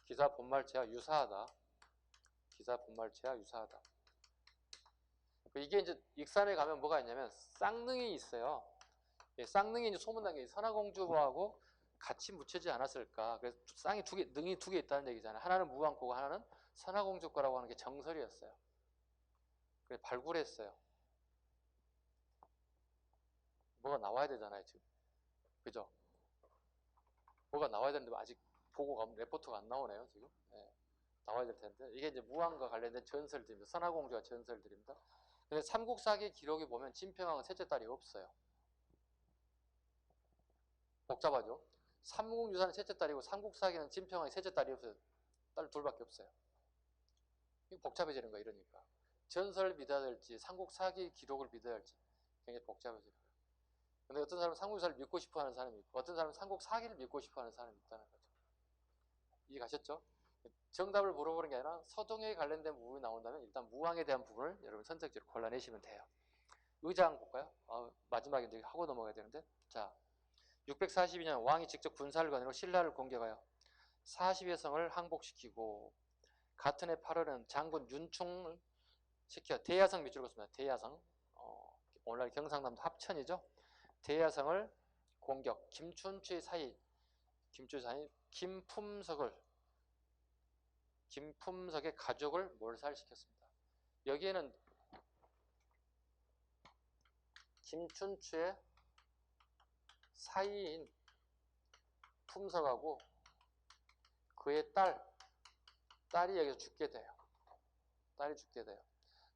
기사 본말체와 유사하다. 기사 본말체와 유사하다. 이게 이제 익산에 가면 뭐가 있냐면 쌍능이 있어요. 쌍능이 이제 소문난 게 선화공주하고 같이 묻혀지지 않았을까. 그래서 능이 두 개 있다는 얘기잖아요. 하나는 무왕거고 하나는 선화공주 거라고 하는 게 정설이었어요. 그래서 발굴했어요. 뭐가 나와야 되잖아요, 지금. 그죠? 뭐가 나와야 되는데 아직 보고가 레포트가 안 나오네요, 지금. 네. 나와야 될 텐데. 이게 이제 무왕과 관련된 전설들입니다. 선화공주와 전설들입니다. 근데 삼국사기 기록에 보면 진평왕은 셋째 딸이 없어요. 복잡하죠? 삼국유사는 셋째 딸이고 삼국사기는 진평왕이 셋째 딸이 없어요. 딸 둘밖에 없어요. 이거 복잡해지는 거야, 이러니까. 전설 믿어야 될지 삼국사기 기록을 믿어야 할지 굉장히 복잡해지는 거예요. 근데 어떤 사람은 삼국유사를 믿고 싶어 하는 사람이 있고 어떤 사람은 삼국사기를 믿고 싶어 하는 사람이 있다는 거죠. 이해가셨죠? 정답을 물어보는 게 아니라 서동에 관련된 부분이 나온다면 일단 무왕에 대한 부분을 여러분 선택지로 골라내시면 돼요. 의장 볼까요? 마지막에 이제 하고 넘어가야 되는데. 자, 642년 왕이 직접 군사를 거느리고 신라를 공격하여 40여 성을 항복시키고 같은 해 8월은 장군 윤충을 시켜 대야성 밑줄 긋습니다. 대야성. 오늘날 경상남도 합천이죠. 대야성을 공격. 김춘추의 사이 김품석의 가족을 몰살시켰습니다. 여기에는 김춘추의 사이인 품석하고 그의 딸이 여기서 죽게 돼요. 딸이 죽게 돼요.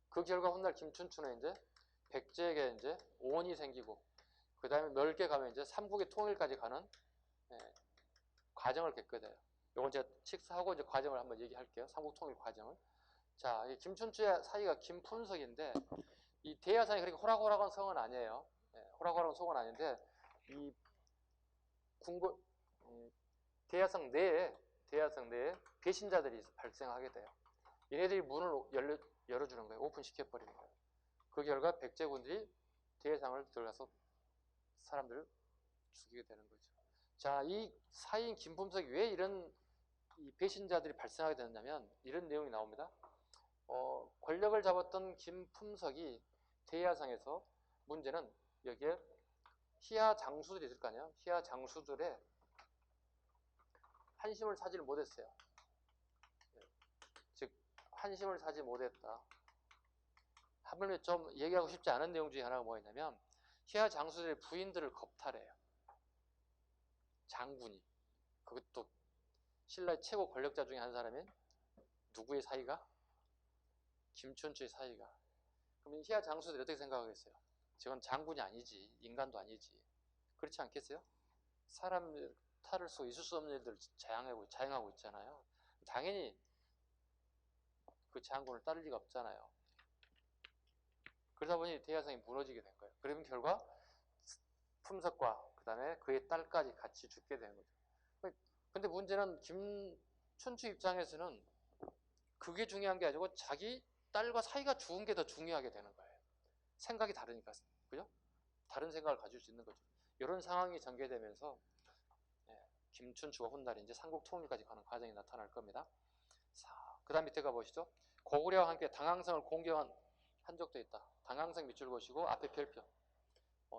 그 결과 훗날 김춘추는 이제 백제에게 이제 오원이 생기고, 그 다음에 넓게 가면 이제 삼국의 통일까지 가는 과정을 겪게 돼요. 요건 제가 식사하고 이제 과정을 한번 얘기할게요. 삼국 통일 과정을. 자, 이 김춘추의 사이가 김푼석인데, 이 대야상이 그렇게 호락호락한 성은 아니에요. 호락호락한 성은 아닌데, 이 대야성 내에 배신자들이 발생하게 돼요. 얘네들이 문을 열어주는 거예요. 오픈시켜버리는 거예요. 그 결과 백제군들이 대야상을 들어가서 사람들을 죽이게 되는 거죠. 자, 이 사이인 김품석이 왜 이런 이 배신자들이 발생하게 되느냐면 이런 내용이 나옵니다. 권력을 잡았던 김품석이 대야상에서 문제는 여기에 희하 장수들이 있을 거 아니에요. 희하 장수들의 한심을 사지를 못했어요. 즉 한심을 사지 못했다. 하물며 좀 얘기하고 싶지 않은 내용 중에 하나가 뭐였냐면 희하 장수들의 부인들을 겁탈해요. 장군이. 그것도 신라의 최고 권력자 중에 한 사람인 누구의 사이가? 김춘추의 사이가. 그럼 희하 장수들이 어떻게 생각하겠어요? 저건 장군이 아니지. 인간도 아니지. 그렇지 않겠어요? 사람 탈을 쏘고 있을 수 없는 일들을 자행하고 있잖아요. 당연히 그 장군을 따를 리가 없잖아요. 그러다 보니 대야성이 무너지게 된 거예요. 그러면 결과 품석과 그 다음에 그의 딸까지 같이 죽게 되는 거죠. 근데 문제는 김춘추 입장에서는 그게 중요한 게 아니고 자기 딸과 사이가 죽은 게 더 중요하게 되는 거예요. 생각이 다르니까. 그죠? 다른 생각을 가질 수 있는 거죠. 이런 상황이 전개되면서 김춘추가 훗날 이제 삼국 통일까지 가는 과정이 나타날 겁니다. 그 다음 밑에 가보시죠. 고구려와 함께 당항성을 공격한 적도 있다. 당항성 밑줄 보시고 앞에 별표.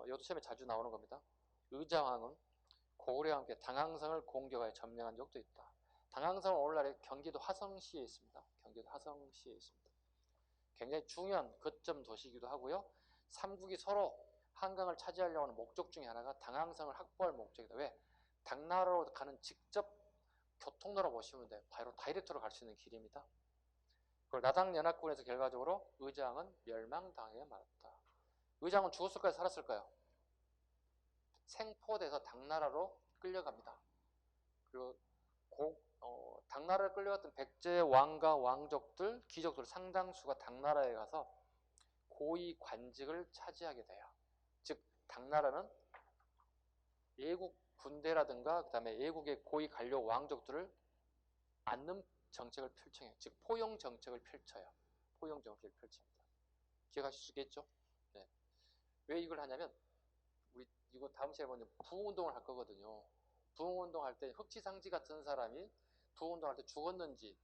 이것도 시험에 자주 나오는 겁니다. 의자왕은 고구려와 함께 당항성을 공격하여 점령한 적도 있다. 당항성은 오늘날의 경기도 화성시에 있습니다. 경기도 화성시에 있습니다. 굉장히 중요한 거점 도시이기도 하고요. 삼국이 서로 한강을 차지하려고 하는 목적 중에 하나가 당항성을 확보할 목적이다. 왜? 당나라로 가는 직접 교통로로 보시면 돼요. 바로 다이렉트로 갈 수 있는 길입니다. 그리고 나당연합군에서 결과적으로 의장은 멸망당해 말았다. 의장은 죽었을까요? 살았을까요? 생포돼서 당나라로 끌려갑니다. 그리고 당나라에 끌려갔던 백제 왕과 왕족들, 귀족들 상당수가 당나라에 가서 고위 관직을 차지하게 돼요. 즉 당나라는 예국 군대라든가 그 다음에 예국의 고위 관료 왕족들을 안는 정책을 펼쳐요. 즉 포용 정책을 펼쳐요. 포용 정책을 펼칩니다. 기억하실 수 있겠죠? 네. 왜 이걸 하냐면 우리 이거 다음 시간에 보면 부흥운동을 할 거거든요. 부흥운동 할 때 흑지상지 같은 사람이 부흥운동 할 때 죽었는지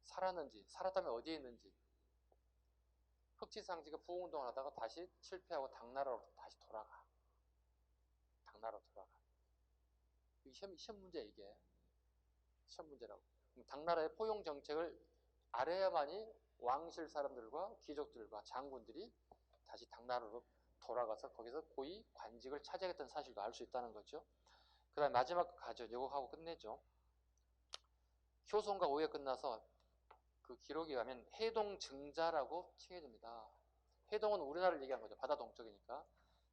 살았는지 살았다면 어디에 있는지 흑지상지가 부흥운동을 하다가 다시 실패하고 당나라로 다시 돌아가. 당나라로 돌아가. 이게 시험 문제 이게. 시험 문제라고. 당나라의 포용 정책을 알아야만이 왕실 사람들과 귀족들과 장군들이 다시 당나라로 돌아가서 거기서 고위 관직을 차지하겠다는 사실도 알 수 있다는 거죠. 그 다음에 마지막 가죠. 요거 하고 끝내죠. 효성과 오해 끝나서 그 기록에 가면 해동증자라고 칭해집니다. 해동은 우리나라를 얘기한 거죠. 바다 동쪽이니까.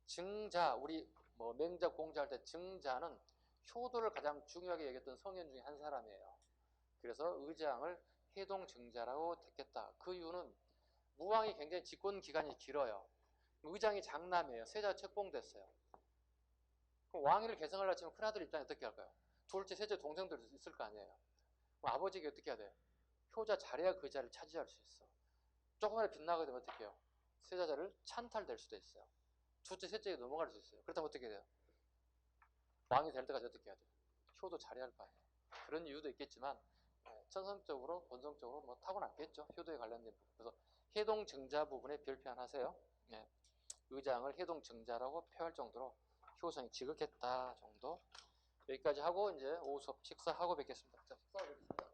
증자, 우리 뭐 맹자, 공자 할 때 증자는 효도를 가장 중요하게 여겼던 성현 중에 한 사람이에요. 그래서 의장을 해동증자라고 택했다. 그 이유는 무왕이 굉장히 집권 기간이 길어요. 의장이 장남이에요. 세자가 책봉됐어요. 그럼 왕위를 계승하려고 치면 큰아들 입장에 어떻게 할까요? 둘째, 셋째 동생들 있을 거 아니에요. 그럼 아버지에게 어떻게 해야 돼요? 효자 잘해야 그 자리를 차지할 수 있어. 조금이라도 빗나가게 되면 어떻게 해요? 세자자를 찬탈될 수도 있어요. 둘째, 셋째에 넘어갈 수 있어요. 그렇다면 어떻게 돼요? 왕이 될 때까지 어떻게 해야 돼요? 효도 잘해야 할 거 아니에요. 그런 이유도 있겠지만 천성적으로, 본성적으로 뭐 타고났겠죠. 효도에 관련된 부분. 그래서 해동증자 부분에 별표 하나 하세요. 네. 의장을 해동증자라고 표할 정도로 효성이 지극했다 정도. 여기까지 하고 이제 오후 수업 식사하고 뵙겠습니다. 자, 식사하고 뵙겠습니다.